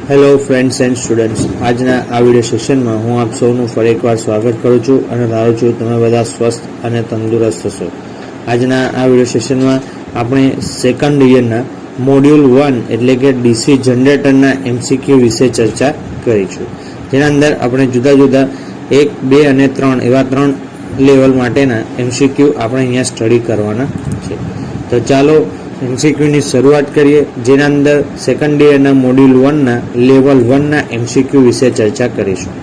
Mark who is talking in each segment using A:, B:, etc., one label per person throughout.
A: Hello friends and students, આજના આ video સેશનમાં હું આપ સૌનું ફરી એકવાર સ્વાગત કરું છું અને ધારું છું તમે બધા સ્વસ્થ અને તંદુરસ્ત હશો. આજના આ વિડીયો સેશનમાં આપણે સેકન્ડ યરના મોડ્યુલ 1 એટલે કે ડીસી જનરેટરના એમસીક્યુ વિશે ચર્ચા કરીશું, જેના અંદર આપણે જુદા જુદા 1, 2 અને 3 એવા 3 લેવલ માટેના એમસીક્યુ આપણે અહીંયા સ્ટડી કરવાના છે. તો ચાલો એમસીક્યુની શરૂઆત કરીએ, જેના અંદર સેકન્ડ યરના મોડ્યુલ 1ના લેવલ 1ના એમસીક્યુ વિશે ચર્ચા કરીશું.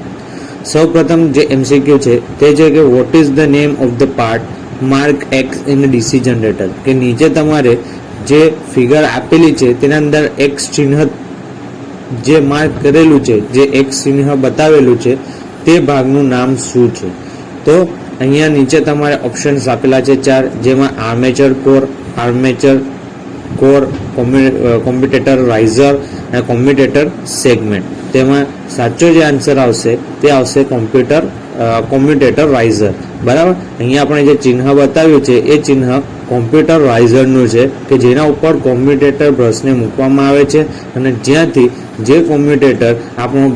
A: સૌપ્રથમ જે એમસીક્યુ છે તે છે કે what is the name of the part mark x in DC generator, કે નીચે તમારે જે ફિગર આપેલી છે તેના અંદર એક્સ ચિહ્ન જે માર્ક કરેલું છે, જે એક્સ ચિહ્ન બતાવેલું છે તે ભાગનું નામ શું છે. તો અહીંયા નીચે તમારે ઓપ્શન્સ આપેલા છે 4, જેમાં આર્મેચર કોર, કોમ્યુટેટર રાઇઝર અને કોમ્યુટેટર સેગમેન્ટ. તેમાં સાચો જે આન્સર આવશે તે આવશે કોમ્યુટેટર રાઇઝર. બરાબર, અહીંયા આપણે જે ચિહ્ન બતાવ્યું છે એ ચિહ્ન કોમ્પ્યુટર રાઇઝરનું છે, કે જેના ઉપર કોમ્યુટેટર બ્રશને મૂકવામાં આવે છે અને જ્યાંથી જે કોમ્યુટેટર આપણું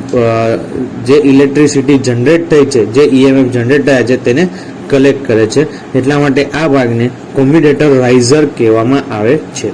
A: જે ઇલેક્ટ્રિસિટી જનરેટ થઈ છે, જે ઈએમએફ જનરેટ થયા છે તેને કલેક્ટ કરે છે. એટલા માટે આ ભાગને કોમ્યુટેટર રાઇઝર કહેવામાં આવે છે.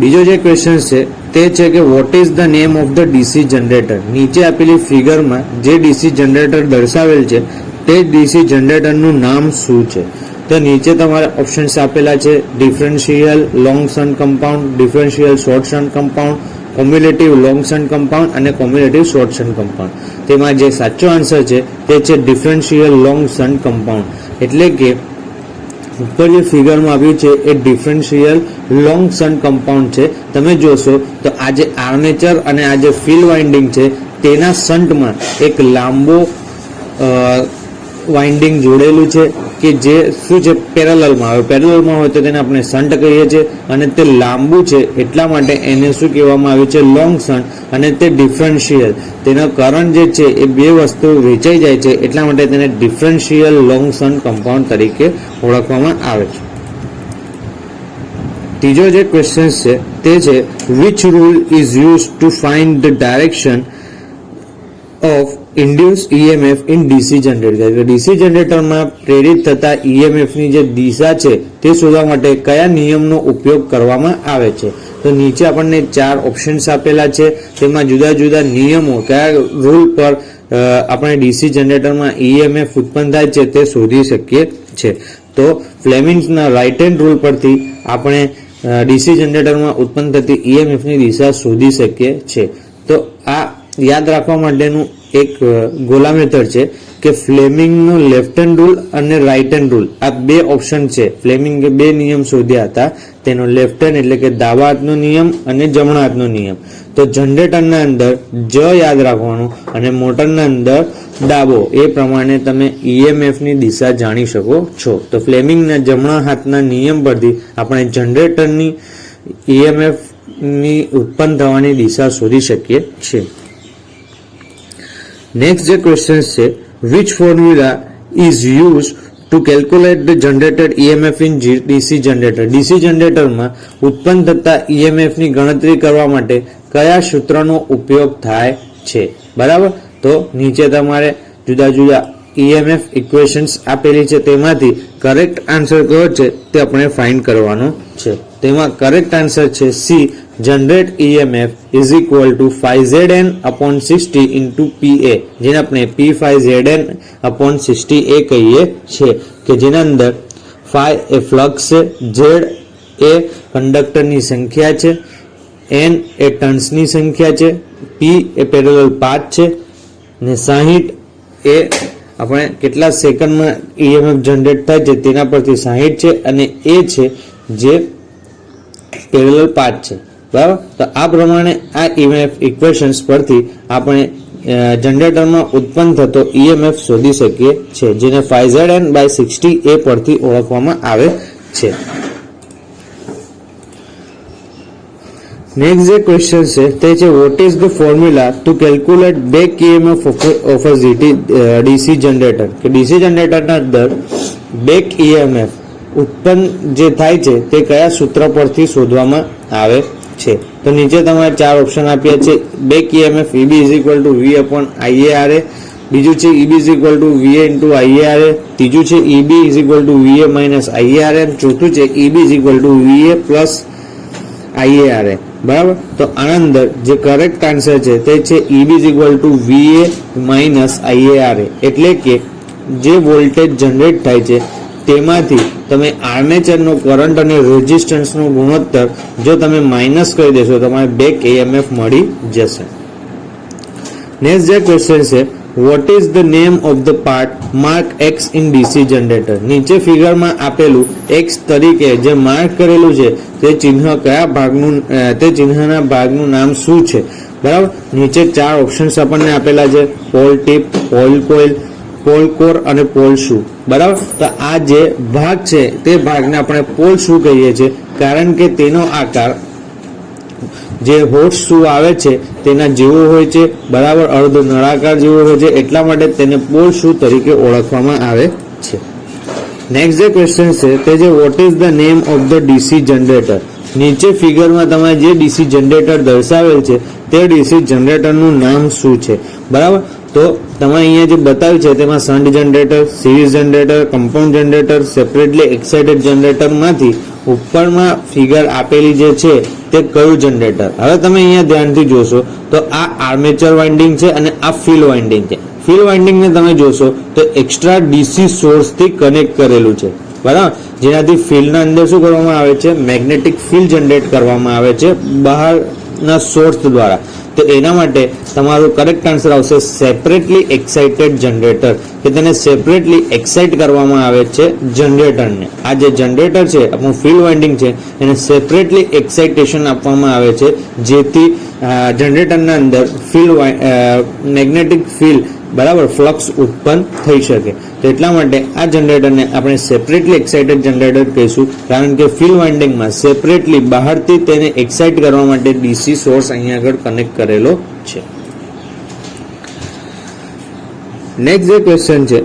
A: બીજો જે ક્વેશ્ચન છે તે છે કે what is the name of the DC generator. નીચે આપેલી ફિગરમાં જે ડીસી જનરેટર દર્શાવેલ છે તે ડીસી જનરેટરનું નામ શું છે. તો નીચે તમારે ઓપ્શન્સ આપેલા છે differential long shunt compound, differential short shunt compound, cumulative long shunt compound અને કોમ્યુલેટિવ શોર્ટ શન્ટ કમ્પાઉન્ડ. તેમાં જે સાચો આન્સર છે તે છે ડિફરન્શિયલ લોંગ શન્ટ કમ્પાઉન્ડ. એટલે કે ઉપર જે ફિગરમાં આપ્યું છે એ ડિફરન્શિયલ લોંગ શન્ટ કમ્પાઉન્ડ છે. તમે જોશો તો આ જે આર્મેચર અને આ જે ફિલ્ડ વાઇન્ડિંગ છે તેના શન્ટમાં એક લાંબો વાઇન્ડિંગ જોડેલું છે, કે જે શું છે પેરેલલમાં આવે. પેરેલલમાં હોય તો તેને આપણે શન્ટ કહીએ છીએ, અને તે લાંબુ છે એટલા માટે એને શું કહેવામાં આવે છે, લોંગ શન્ટ. અને તે ડિફરન્શિયલ, તેનો કરંટ જે છે એ બે વસ્તુ વેચાઈ જાય છે એટલા માટે તેને ડિફરન્શિયલ લોંગ શન્ટ કમ્પાઉન્ડ તરીકે ઓળખવામાં આવે છે. ત્રીજો જે ક્વેશ્ચન છે તે છે which rule is use to find the direction of induce EMF in DC generator. DC જનરેટરમાં પ્રેરિત થતા ઈએમએફની જે દિશા છે તે શોધવા માટે કયા નિયમનો ઉપયોગ કરવામાં આવે છે. તો નીચે આપણને 4 ઓપ્શન્સ આપેલા છે, તેમાં જુદા જુદા નિયમો, કયા રૂલ પર આપણે ડીસી જનરેટરમાં ઈએમએફ ઉત્પન્ન થાય છે તે શોધી શકીએ છે. તો ફ્લેમિંગ્સના રાઇટ હેન્ડ રૂલ પરથી આપણે ડીસી જનરેટરમાં ઉત્પન્ન થતી ઈએમએફની દિશા શોધી શકીએ છે. તો આ યાદ રાખવા માટેનું એક ગોલા મેથડ છે કે ફ્લેમિંગનો લેફ્ટ હેન્ડ રૂલ અને રાઇટ હેન્ડ રૂલ, આ બે ઓપ્શન છે. ફ્લેમિંગે 2 નિયમ શોધ્યા હતા, તેનો લેફ્ટ હેન્ડ એટલે કે ડાબા હાથનો નિયમ અને જમણા હાથનો નિયમ. તો જનરેટરના અંદર જ યાદ રાખવાનું અને મોટરના અંદર ડાબો, એ પ્રમાણે તમે ઈએમએફની દિશા જાણી શકો છો. તો ફ્લેમિંગના જમણા હાથના નિયમ પરથી આપણે જનરેટરની ઈએમએફની ઉત્પન્ન થવાની દિશા શોધી શકીએ છીએ. નેક્સ્ટ જે ક્વેશ્ચન છે which formula is used to calculate the generated EMF in DC generator. DC જનરેટરમાં ઉત્પન્ન થતા EMF ની ગણતરી કરવા માટે કયા સૂત્રનો ઉપયોગ થાય છે. બરાબર, તો નીચે તમારે જુદા જુદા EMF ઇક્વેશન્સ આપેલી છે, તેમાંથી કરેક્ટ આન્સર કયો છે તે આપણે ફાઇન્ડ કરવાનો છે. તેમાં કરેક્ટ આન્સર છે C, generate EMF is equal to 5Zn/60 into PA, જેને આપણે P5Zn/60A કહીએ છીએ, કે જેના અંદર phi એ ફ્લક્સ છે, Z એ કંડક્ટરની સંખ્યા છે, N એ ટર્ન્સની સંખ્યા છે, P એ પેરેલલ પાથ છે, ને 60 એ આપણે કેટલા સેકન્ડમાં EMF જનરેટ થાય છે તેના પરથી 60 છે, અને એ છે જે પેરેલલ પાથ છે. બરાબર, તો આ પ્રમાણે આ EMF ઇક્વેશન્સ પરથી આપણે જનરેટરમાં ઉત્પન્ન થતો EMF શોધી શકીએ છીએ, જેને 5Zn/60A પરથી ઓળખવામાં આવે છે. નેક્સ્ટ જે ક્વેશ્ચન છે તે છે what is the formula to calculate back EMF of a DC generator. કે ડીસી જનરેટરના અંદર બેક EMF ઉત્પન્ન જે થાય છે તે કયા સૂત્ર પરથી શોધવામાં આવે છે. તો નીચે તમારે ચાર ઓપ્શન આપ્યા છે. Back EMF EB is equal to V upon IARA, બીજું છે EB is equal to VA into IARA, ત્રીજું છે EB is equal to VA minus IARA, ચોથું છે EB is equal to VA plus IARA. બરાબર. તો આના અંદર જે કરેક્ટ આન્સર છે તે છે EB is equal to VA minus IARA, એટલે કે જે વોલ્ટેજ જનરેટ થાય છે તેમાંથી તમે આર્મેચરનો કરંટ અને રેઝિસ્ટન્સનો ગુણોત્તર જો તમે માઇનસ કરી દેશો તમારે બેક EMF મળી જશે. નેક્સ્ટ જે ક્વેશ્ચન છે, what is the name of the part mark X in DC generator. નીચે ફિગરમાં આપેલું X તરીકે જે માર્ક કરેલું છે તે ચિહ્ન કયા ભાગનું, તે ચિહ્નના ભાગનું નામ શું છે. બરાબર. નીચે ચાર ઓપ્શન્સ આપણને આપેલા છે, pole tip, pole coil, pole core અને પોલ શુ. બરાબર. તો આ જે ભાગ છે તે ભાગને આપણે પોલ શુ કહીએ છીએ, કારણ કે તેનો આકાર જે હોર્સ શુ આવે છે તેના જેવો હોય છે. બરાબર. અર્ધ નળાકાર જેવો હોય છે, એટલા માટે તેને પોલ શુ તરીકે ઓળખવામાં આવે છે. નેક્સ્ટ જે ક્વેશ્ચન છે તે છે what is the name of the DC generator. નીચે ફિગરમાં તમે જે DC જનરેટર દર્શાવેલ છે તે DC જનરેટરનું નામ શું છે. બરાબર. તો તમે અહીંયા જે બતાવ્યું છે તેમાં shunt generator, series generator, compound generator, separately excited જનરેટરમાંથી ઉપરમાં ફિગર આપેલી જે છે તે કયું જનરેટર. હવે તમે અહીંયા ધ્યાનથી જોશો તો આ આર્મેચર વાઇન્ડિંગ છે અને આ ફિલ્ડ વાઇન્ડિંગ છે. ફિલ્ડ વાઇન્ડિંગને તમે જોશો તો એક્સ્ટ્રા DC સોર્સથી કનેક્ટ કરેલું છે. બરાબર. જેનાથી ફિલ્ડના અંદર શું કરવામાં આવે છે, મેગ્નેટિક ફિલ્ડ જનરેટ કરવામાં આવે છે બહારના સોર્સ દ્વારા. તો એના માટે તમારું કરેક્ટ આન્સર આવશે સેપરેટલી એક્સાઇટેડ જનરેટર, કે તેને સેપરેટલી એક્સાઇટ કરવામાં આવે છે જનરેટરને. આ જે જનરેટર છે આપણું ફિલ્ડ વાઇન્ડિંગ છે એને સેપરેટલી એક્સાઇટેશન આપવામાં આવે છે, જેથી જનરેટરના અંદર ફિલ્ડ મેગ્નેટિક ફિલ્ડ બરાબર ફ્લક્સ ઉત્પન્ન થઈ શકે. તો એટલા માટે આ જનરેટરને આપણે સેપરેટલી એક્સાઇટેડ જનરેટર કહીશું, કારણ કે ફિલ્ડ વાઇન્ડિંગમાં સેપરેટલી બહારથી તેને એક્સાઇટ કરવા માટે DC સોર્સ અહીંયા આગળ કનેક્ટ કરેલો છે. નેક્સ્ટ જે ક્વેશ્ચન છે,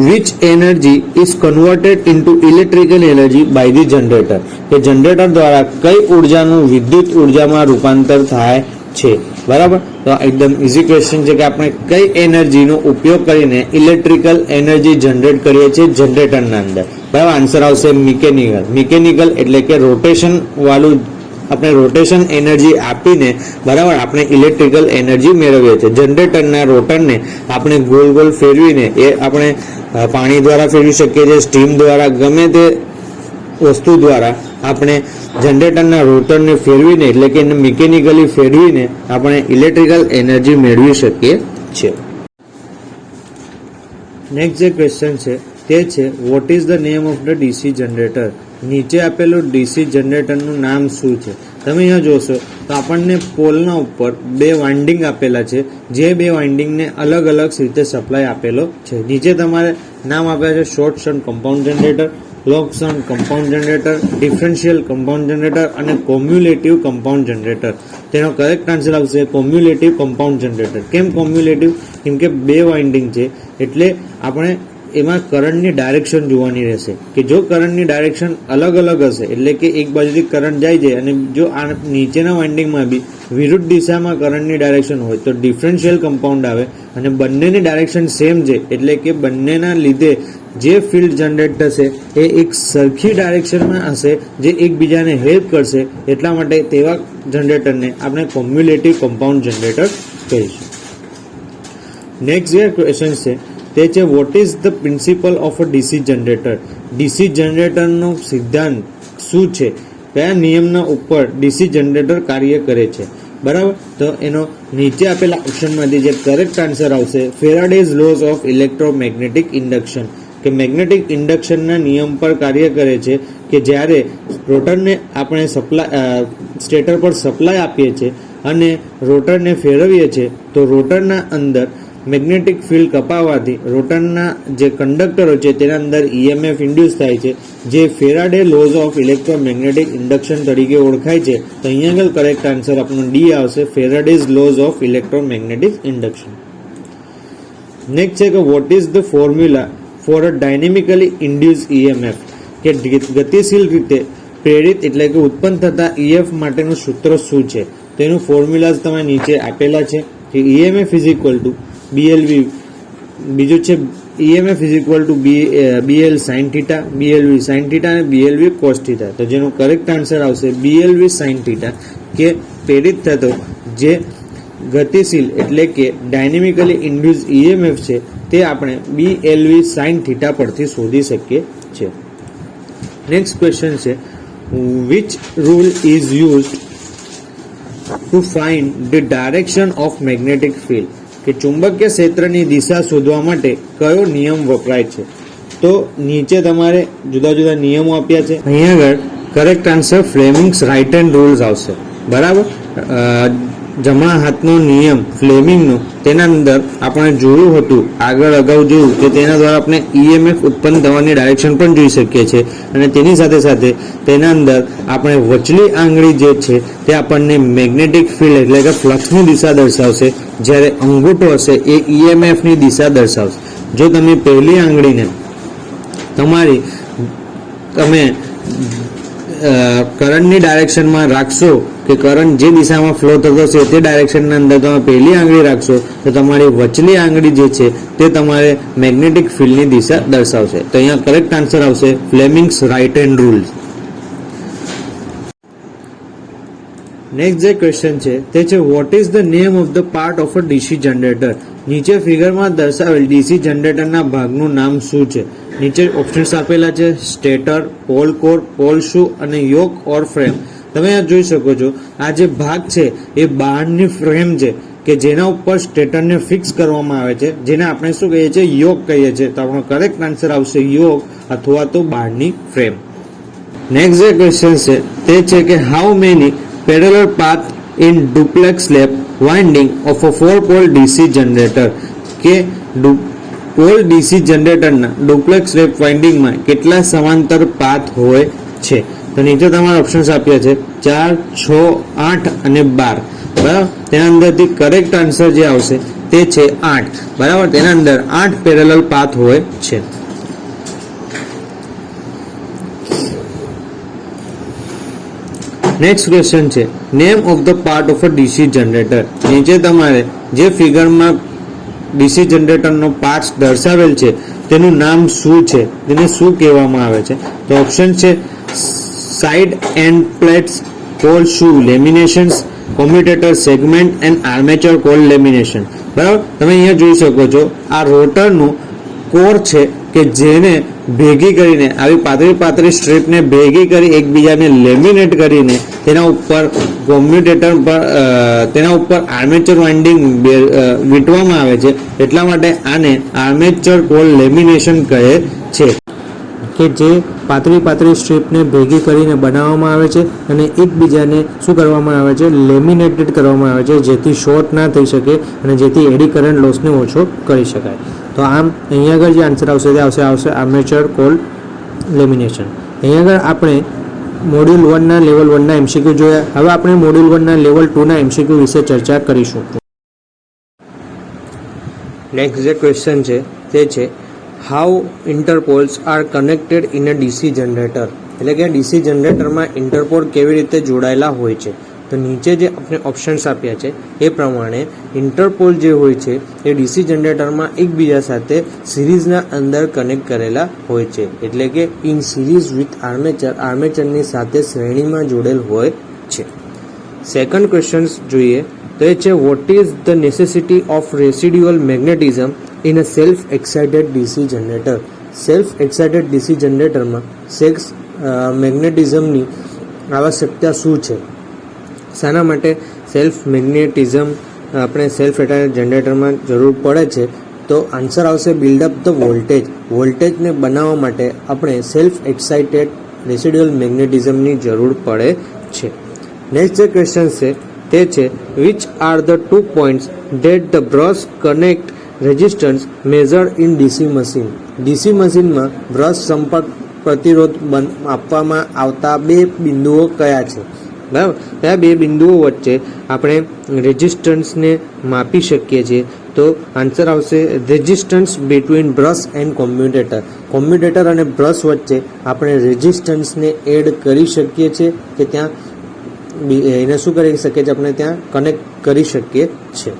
A: which energy is converted into electrical energy by the generator. કે જનરેટર દ્વારા કઈ ઉર્જાનું વિદ્યુત ઉર્જામાં રૂપાંતર થાય છે. બરાબર. તો એકદમ ઇઝી ક્વેશ્ચન છે કે આપણે કઈ એનર્જીનો ઉપયોગ કરીને ઇલેક્ટ્રિકલ એનર્જી જનરેટ કરીએ છીએ જનરેટરના અંદર. બરાબર. આન્સર આવશે મિકેનિકલ. મિકેનિકલ એટલે કે રોટેશન વાળું, આપણે રોટેશન એનર્જી આપીને બરાબર આપણે ઇલેક્ટ્રિકલ એનર્જી મેળવીએ છીએ. જનરેટરના રોટરને આપણે ગોલ ગોલ ફેરવીને એ આપણે પાણી દ્વારા ફેરવી શકીએ છીએ, સ્ટીમ દ્વારા, ગમે તે વસ્તુ દ્વારા આપણે જનરેટરના રોટરને ફેરવીને એટલે કે એને મિકેનિકલી ફેરવીને આપણે ઇલેક્ટ્રિકલ એનર્જી મેળવી શકીએ છીએ. નેક્સ્ટ જે ક્વેશ્ચન છે તે છે what is the name of the DC generator. નીચે આપેલું DC જનરેટરનું નામ શું છે. તમે અહીંયા જોશો તો આપણને પોલના ઉપર બે વાઇન્ડિંગ આપેલા છે, જે બે વાઇન્ડિંગને અલગ અલગ રીતે સપ્લાય આપેલો છે. નીચે તમારે નામ આપ્યા છે short shunt compound generator, long shunt compound generator, differential compound generator અને કોમ્યુલેટિવ કમ્પાઉન્ડ જનરેટર. તેનો કરેક્ટ આન્સર આવશે કોમ્યુલેટિવ કમ્પાઉન્ડ જનરેટર. કેમ કોમ્યુલેટિવ? કેમ કે બે વાઇન્ડિંગ છે એટલે આપણે એમાં કરંટની ડાયરેક્શન જોવાની રહેશે, કે જો કરંટની ડાયરેક્શન અલગ અલગ હશે એટલે કે એક બાજુથી કરંટ જાય છે અને જો આ નીચેના વાઇન્ડિંગમાં બી વિરુદ્ધ દિશામાં કરંટની ડાયરેક્શન હોય તો ડિફરન્શિયલ કમ્પાઉન્ડ આવે, અને બંનેની ડાયરેક્શન સેમ છે એટલે કે બંનેના લીધે જે ફિલ્ડ જનરેટ થશે એ એક સરખી ડાયરેક્શનમાં હશે જે એકબીજાને હેલ્પ કરશે. એટલા માટે તેવા જનરેટરને આપણે કોમ્યુલેટિવ કમ્પાઉન્ડ જનરેટર કહીશું. નેક્સ્ટ જે ક્વેશ્ચન છે તે છે what is the principal of a DC generator. DC જનરેટરનો સિદ્ધાંત શું છે, કયા નિયમના ઉપર DC જનરેટર કાર્ય કરે છે. બરાબર. તો એનો નીચે આપેલા ઓપ્શનમાંથી જે કરેક્ટ આન્સર આવશે Faraday's laws of electromagnetic induction, કે મેગ્નેટિક ઇન્ડક્શનના નિયમ પર કાર્ય કરે છે, કે જ્યારે રોટરને આપણે સ્ટેટર પર સપ્લાય આપીએ છીએ અને રોટરને ફેરવીએ છીએ તો રોટરના અંદર મેગ્નેટિક ફિલ્ડ કપાવવાથી રોટરના જે કંડક્ટરો છે તેના અંદર EMF ઇન્ડ્યુસ થાય છે, જે Faraday laws of electromagnetic induction તરીકે ઓળખાય છે. તો અહીંયા આગળ કરેક્ટ આન્સર આપણો D આવશે, Faraday's laws of electromagnetic induction. Next છે કે what is the formula for a dynamically induce EMF. કે ગતિશીલ રીતે પ્રેરિત એટલે કે ઉત્પન્ન થતા EF માટેનું સૂત્ર શું છે? તેનું ફોર્મ્યુલાઝ તમે નીચે આપેલા છે કે EMF is equal to BLV, બીજું છે EMF is equal to BL sin θ, BLV sin θ અને BLV cos θ. તો જેનો કરેક્ટ આન્સર આવશે BLV sin θ, કે પ્રેરિત થતો જે ગતિશીલ એટલે કે ડાયનેમિકલી ઇન્ડ્યુસ EMF છે તે આપણે BLV sin θ પરથી શોધી શકીએ છીએ. નેક્સ્ટ ક્વેશ્ચન છે which rule is used to find the direction of magnetic field? કે ચુંબકીય ક્ષેત્રની દિશા શોધવા માટે કયો નિયમ વપરાય છે? તો નીચે તમારે જુદા જુદા નિયમો આપ્યા છે. અહીંયા આગળ correct answer Fleming's right hand rules આવશે. બરાબર, જમણા હાથનો નિયમ ફ્લેમિંગનો, તેના અંદર આપણે જોયું હતું આગળ અગાઉ જોયું કે તેના દ્વારા આપણે EMF ઉત્પન્ન થવાની ડાયરેક્શન પણ જોઈ શકીએ છીએ, અને તેની સાથે સાથે તેના અંદર આપણે વચલી આંગળી જે છે તે આપણને મેગ્નેટિક ફિલ્ડ એટલે કે ફ્લક્સની દિશા દર્શાવશે, જ્યારે અંગૂઠો હશે એ EMF ની દિશા દર્શાવશે. જો તમે પહેલી આંગળીને તમે કરંટની ડાયરેક્શનમાં રાખશો કે કરંટ જે દિશામાં ફ્લો થતો છે તે ડાયરેક્શનના અંદર તમે પહેલી આંગળી રાખશો તો તમારી વચલી આંગળી જે છે તે તમારે મેગ્નેટિક ફિલ્ડની દિશા દર્શાવશે. તો અહીંયા કરેક્ટ આન્સર આવશે ફ્લેમિંગ્સ રાઇટ હેન્ડ રૂલ્સ. નેક્સ્ટ જે ક્વેશ્ચન છે તે છે what is the name of the part of a DC generator? નીચે ફિગરમાં દર્શાવેલ DC જનરેટરના ભાગનું નામ શું છે? નીચે ઓપ્શન્સ આપેલા છે સ્ટેટર, પોલ કોર, પોલ શુ અને યોક ઓર ફ્રેમ. તમે આ જોઈ શકો છો, આ જે ભાગ છે એ બહારની ફ્રેમ છે કે જેના ઉપર સ્ટેટરને ફિક્સ કરવામાં આવે છે, જેને આપણે શું કહીએ છીએ? યોક કહીએ છીએ. તો આપણો કરેક્ટ આન્સર આવશે યોક અથવા તો બહારની ફ્રેમ. નેક્સ્ટ જે ક્વેશ્ચન છે તે છે કે how many parallel path in duplex lap winding of a 4-pole DC generator? કે પોલ DC જનરેટરના ડુપ્લેક્સ લેપ વાઇન્ડિંગમાં કેટલા સમાંતર પાથ હોય છે? તો નીચે તમારા ઓપ્શન્સ આપ્યા છે 4, 6, 8 અને 12. બરાબર, તેના અંદરથી કરેક્ટ આન્સર જે આવશે તે છે 8. બરાબર, તેના અંદર 8 પેરેલલ પાથ હોય છે. નેક્સ્ટ ક્વેશ્ચન છે name of the part of a DC generator. નીચે તમારે જે ફિગરમાં DC જનરેટરનો પાર્ટ દર્શાવેલ છે તેનું નામ શું છે, તેને શું કહેવામાં આવે છે? તો ઓપ્શન છે સાઇડ એન્ડ પ્લેટ્સ, પોલ શુ laminations, commutator segment and armature core lamination. બરાબર, તમે અહીંયા જોઈ શકો છો આ રોટરનું કોર છે કે જેને ભેગી કરીને આવી પાતળી સ્ટ્રીપને ભેગી કરી એકબીજાને લેમિનેટ કરીને તેના ઉપર કોમ્યુટેટર પર તેના ઉપર આર્મેચર વાઇન્ડિંગ વીંટવામાં આવે છે, એટલા માટે આને આર્મેચર કોર લેમિનેશન કહે છે. કે જે પાતળી સ્ટ્રીપને ભેગી કરીને બનાવવામાં આવે છે અને એકબીજાને શું કરવામાં આવે છે? લેમિનેટેડ કરવામાં આવે છે, જેથી શોર્ટ ના થઈ શકે અને જેથી એડી કરંટ લોસને ઓછો કરી શકાય. તો આમ અહીંયા આગળ જે આન્સર આવશે તે આવશે આર્મેચર કોર લેમિનેશન. અહીંયા આગળ આપણે મોડ્યુલ 1ના લેવલ 1ના MCQ જોયા. હવે આપણે મોડ્યુલ 1ના લેવલ 2ના MCQ વિશે ચર્ચા કરીશું. નેક્સ્ટ જે ક્વેશ્ચન છે તે છે how interpoles are connected in a DC generator? એટલે કે DC જનરેટરમાં ઇન્ટરપોલ કેવી રીતે જોડાયેલા હોય છે? તો નીચે જે આપણે ઓપ્શન્સ આપ્યા છે એ પ્રમાણે ઇન્ટરપોલ જે હોય છે એ DC જનરેટરમાં એકબીજા સાથે સિરીઝના અંદર કનેક્ટ કરેલા હોય છે, એટલે કે ઇન સિરીઝ વિથ આર્મેચરની સાથે શ્રેણીમાં જોડેલ હોય છે. સેકન્ડ ક્વેશ્ચન જોઈએ તો એ છે what is the necessity of residual magnetism in a self excited DC generator? Self excited DC જનરેટરમાં મેગ્નેટિઝમની આવશ્યકતા શું છે? શાના માટે સેલ્ફ મેગ્નેટિઝમ આપણે સેલ્ફ એક્સાઇટેડ જનરેટરમાં જરૂર પડે છે? તો આન્સર આવશે બિલ્ડઅપ ધ વોલ્ટેજને બનાવવા માટે આપણે સેલ્ફ એક્સાઇટેડ રેસિડ્યુઅલ મેગ્નેટિઝમની જરૂર પડે છે. નેક્સ્ટ જે ક્વેશ્ચન છે તે છે which are the 2 points that the brush connect resistance measured in DC machine? DC મશીનમાં બ્રશ સંપર્ક પ્રતિરોધ આપવામાં આવતા 2 બિંદુઓ કયા છે? બરાબર, કયા 2 બિંદુઓ વચ્ચે આપણે રેઝિસ્ટન્સને માપી શકીએ છીએ? તો આન્સર આવશે resistance between brush and commutator અને બ્રશ વચ્ચે આપણે રેઝિસ્ટન્સને એડ કરી શકીએ છીએ કે ત્યાં એને શું કરી શકીએ છીએ, આપણે ત્યાં કનેક્ટ કરી શકીએ છીએ.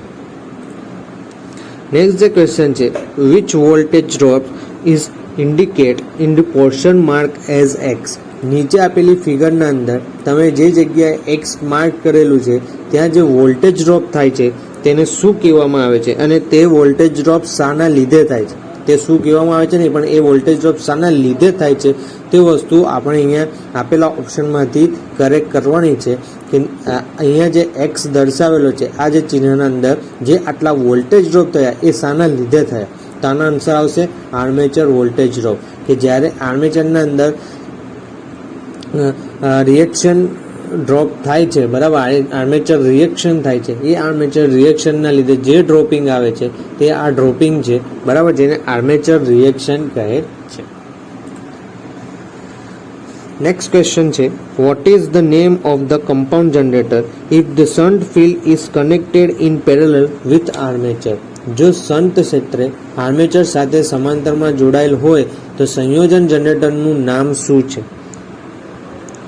A: નેક્સ્ટ જે ક્વેશ્ચન છે, which voltage drop is indicate in the portion mark as x. નીચે આપેલી ફિગરના અંદર તમે જે જગ્યાએ એક્સ માર્ક કરેલું છે ત્યાં જે વોલ્ટેજ ડ્રોપ થાય છે તેને શું કહેવામાં આવે છે અને તે વોલ્ટેજ ડ્રોપ શાના લીધે થાય છે, તે શું કહેવામાં આવે છે નહીં પણ એ વોલ્ટેજ ડ્રોપ શાના લીધે થાય છે તે વસ્તુ આપણે અહીંયા આપેલા ઓપ્શનમાંથી કરેક્ટ કરવાની છે. કે અહીંયા જે એક્સ દર્શાવેલો છે આ જે ચિહ્નના અંદર જે આટલા વોલ્ટેજ ડ્રોપ થયા એ શાના લીધે થયા, તો આનો આન્સર આવશે આર્મેચર વોલ્ટેજ ડ્રોપ. કે જ્યારે આર્મેચરના અંદર રિએક્શન ડ્રોપ થાય છે, બરાબર, આર્મેચર રિએક્શન થાય છે, એ આર્મેચર રિએક્શનના લીધે જે ડ્રોપિંગ આવે છે તે આ ડ્રોપિંગ છે, બરાબર, જેને આર્મેચર રિએક્શન કહે છે. નેક્સ્ટ ક્વેશ્ચન છે, what is the name of the compound generator if the shunt field is connected in parallel with armature. જો શન્ટ ક્ષેત્રે આર્મેચર સાથે સમાંતરમાં જોડાયેલ હોય તો સંયોજન જનરેટરનું નામ શું છે?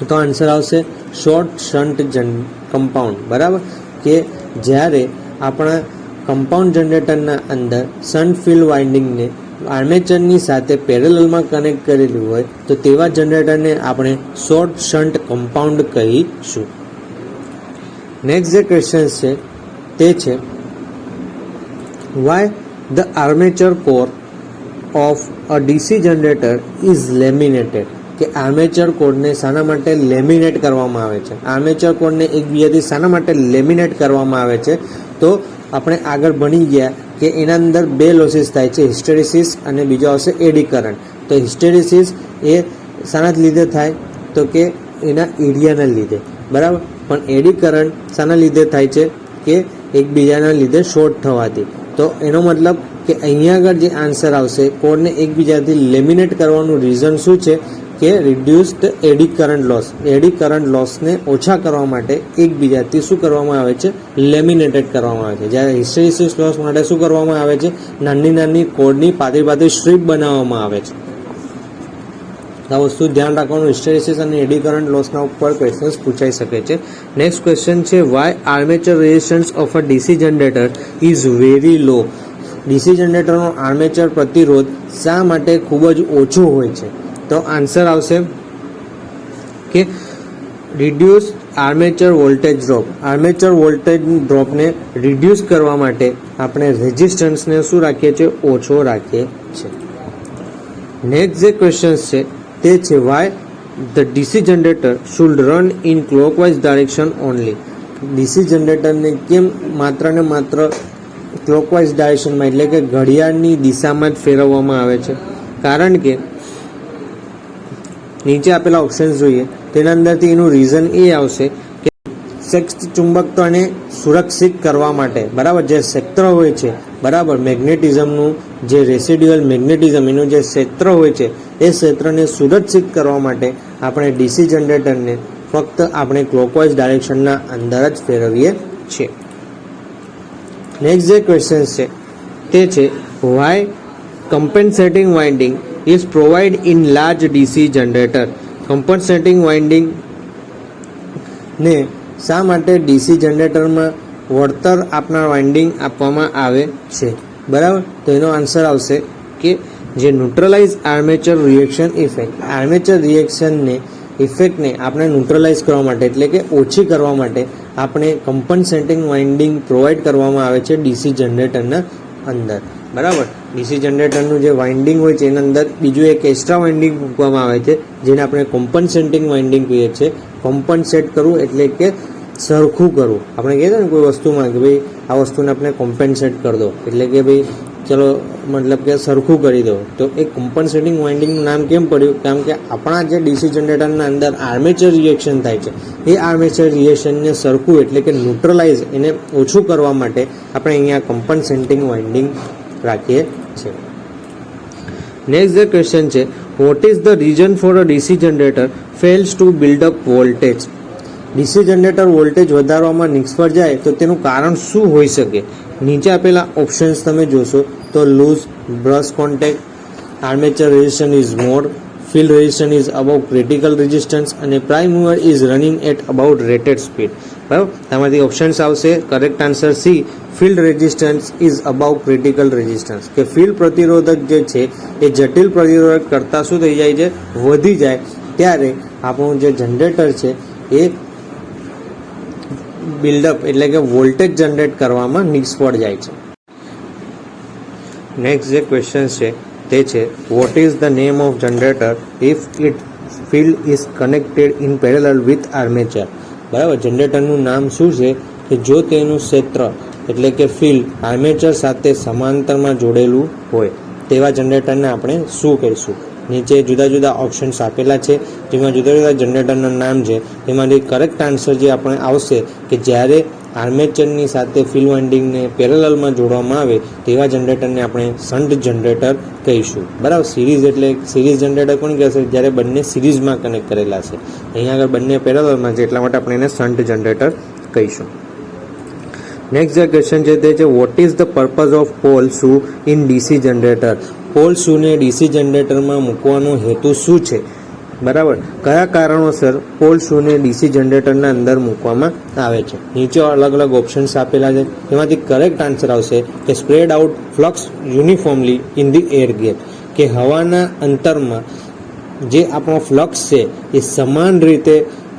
A: તો આન્સર આવશે શોર્ટ શન્ટ કમ્પાઉન્ડ. બરાબર, કે જ્યારે આપણા કમ્પાઉન્ડ જનરેટરના અંદર શન્ટ ફિલ્ડ વાઇન્ડિંગને આર્મેચરની સાથે પેરેલલમાં કનેક્ટ કરેલું હોય તો તેવા જનરેટરને આપણે શોર્ટ શન્ટ કમ્પાઉન્ડ કહીશું. નેક્સ્ટ જે ક્વેશ્ચન છે તે છે, why the armature core of a DC generator is laminated. કે આર્મેચર કોડને શાના માટે લેમિનેટ કરવામાં આવે છે, આર્મેચર કોડને એકબીજાથી શાના માટે લેમિનેટ કરવામાં આવે છે? તો આપણે આગળ ભણી ગયા કે એના અંદર બે લોસીસ થાય છે, હિસ્ટેરિસિસ અને બીજો આવશે એડી કરંટ. તો હિસ્ટેરિસિસ એ શાના લીધે થાય? તો કે એના એરિયાના લીધે, બરાબર, પણ એડી કરંટ શાના લીધે થાય છે? કે એકબીજાના લીધે શોર્ટ થવાથી. તો એનો મતલબ કે અહીંયા આગળ જે આન્સર આવશે કોડને એકબીજાથી લેમિનેટ કરવાનું રીઝન શું છે? કે reduced eddy current loss. Eddy current લોસને ઓછા કરવા માટે એકબીજાથી શું કરવામાં આવે છે? લેમિનેટેડ કરવામાં આવે છે. જ્યારે હિસ્ટેરિસિસ લોસ માટે શું કરવામાં આવે છે? નાની નાની કોડની પાતળી સ્ટ્રીપ બનાવવામાં આવે છે. આ વસ્તુ ધ્યાન રાખવાનું. હિસ્ટેરિસિસ અને એડી કરંટ લોસના ઉપર ક્વેશ્ચન્સ પૂછાઈ શકે છે. નેક્સ્ટ ક્વેશ્ચન છે, why armature resistance of a DC generator is very low. DC જનરેટરનો આર્મેચર પ્રતિરોધ શા માટે ખૂબ જ ઓછો હોય છે? તો આન્સર આવશે કે reduce armature voltage drop. Armature voltage ડ્રોપને રિડ્યુસ કરવા માટે આપણે રેઝિસ્ટન્સને શું રાખીએ છીએ? ઓછો રાખીએ છીએ. નેક્સ્ટ જે ક્વેશ્ચન છે તે છે, why the DC generator should run in clockwise direction only. DC જનરેટરને કેમ માત્ર ને માત્ર ક્લોકવાઇઝ ડાયરેક્શનમાં એટલે કે ઘડિયાળની દિશામાં જ ફેરવવામાં આવે છે? કારણ કે નીચે આપેલા ઓપ્શન્સ જોઈએ તેના અંદરથી એનું રીઝન એ આવશે કે સેક્સ ચુંબકત્વને સુરક્ષિત કરવા માટે, બરાબર, જે ક્ષેત્ર હોય છે, બરાબર, મેગ્નેટિઝમનું જે રેસિડ્યુઅલ મેગ્નેટિઝમ એનું જે ક્ષેત્ર હોય છે એ ક્ષેત્રને સુરક્ષિત કરવા માટે આપણે ડીસી જનરેટરને ફક્ત આપણે ક્લોકવાઇઝ ડાયરેક્શનના અંદર જ ફેરવીએ છીએ. નેક્સ્ટ જે ક્વેશ્ચન છે તે છે, why compensating winding is provide in large DC generator. Compensating winding ને શા માટે ડીસી જનરેટરમાં વળતર આપનાર વાઇન્ડિંગ આપવામાં આવે છે? બરાબર, તો એનો આન્સર આવશે કે જે neutralise armature reaction effect. Armature રિએક્શનને ઇફેક્ટને આપણે ન્યુટ્રલાઇઝ કરવા માટે એટલે કે ઓછી કરવા માટે આપણે કમ્પનસેટિંગ વાઇન્ડિંગ પ્રોવાઈડ કરવામાં આવે છે ડીસી જનરેટરના અંદર. બરાબર, ડીસી જનરેટરનું જે વાઇન્ડિંગ હોય છે એના અંદર બીજું એક એક્સ્ટ્રા વાઇન્ડિંગ મૂકવામાં આવે છે જેને આપણે કોમ્પનસેટિંગ વાઇન્ડિંગ કહીએ છીએ. કોમ્પનસેટ કરવું એટલે કે સરખું કરવું. આપણે કહીએ છીએ ને કોઈ વસ્તુમાં કે ભાઈ આ વસ્તુને આપણે કોમ્પેન્સેટ કરી દો એટલે કે ભાઈ ચલો મતલબ કે સરખું કરી દો. તો એ કોમ્પનસેટિંગ વાઇન્ડિંગનું નામ કેમ પડ્યું? કારણ કે આપણા જે ડીસી જનરેટરના અંદર આર્મેચર રિએક્શન થાય છે એ આર્મેચર રિએક્શનને સરખું એટલે કે ન્યુટ્રલાઇઝ એને ઓછું કરવા માટે આપણે અહીંયા કોમ્પનસેટિંગ વાઇન્ડિંગ રાખીએ છીએ. નેક્સ્ટ જે ક્વેશ્ચન છે, what is the reason for a DC generator fails to build up voltage. DC generator voltage વધારવામાં નિષ્ફળ જાય તો તેનું કારણ શું હોઈ શકે? નીચે આપેલા ઓપ્શન્સ તમે જોશો તો loose brush contact, armature resistance is more, field resistance is about critical resistance અને prime mover is running at about rated speed. બરાબર, તેમાંથી ઓપ્શન્સ આવશે correct answer C, field resistance is about critical resistance. કે field પ્રતિરોધક જે છે એ જટિલ પ્રતિરોધક કરતાં શું થઈ જાય છે, વધી જાય ત્યારે આપણું જે જનરેટર છે એ બિલ્ડઅપ એટલે કે વોલ્ટેજ જનરેટ કરવામાં નિષ્ફળ જાય છે. નેક્સ્ટ જે ક્વેશ્ચન છે તે છે what is the name of generator if it field is connected in parallel with armature. બરાબર, જનરેટરનું નામ શું છે કે જો તેનું ક્ષેત્ર એટલે કે ફિલ્ડ આર્મેચર સાથે સમાંતરમાં જોડેલું હોય તેવા જનરેટરને આપણે શું કહીશું. નીચે જુદા જુદા ઓપ્શન્સ આપેલા છે જેમાં જુદા જુદા જનરેટરના નામ છે. એમાંથી કરેક્ટ આન્સર જે આપણે આવશે કે જ્યારે આર્મેચરની સાથે ફિલ્ડ વાઇન્ડિંગને પેરેલલમાં જોડવામાં આવે તેવા જનરેટરને આપણે શન્ટ જનરેટર કહીશું. બરાબર, સિરીઝ એટલે સિરીઝ જનરેટર કોણ કહેશે, જ્યારે બંને સિરીઝમાં કનેક્ટ કરેલા છે. અહીંયા આગળ બંને પેરેલલમાં છે એટલા માટે આપણે એને શન્ટ જનરેટર કહીશું. નેક્સ્ટ જે ક્વેશ્ચન છે તે છે what is the purpose of pole shoe in DC generator. Pole શૂને ડીસી જનરેટરમાં મૂકવાનો હેતુ શું છે. બરાબર, કયા કારણોસર પોલ શૂને ડીસી જનરેટરના અંદર મૂકવામાં આવે છે. નીચે અલગ અલગ ઓપ્શન્સ આપેલા છે તેમાંથી કરેક્ટ આન્સર આવશે કે spread out flux uniformly in the air gap. કે હવાના અંતરમાં જે આપણો ફ્લક્સ છે એ સમાન રીતે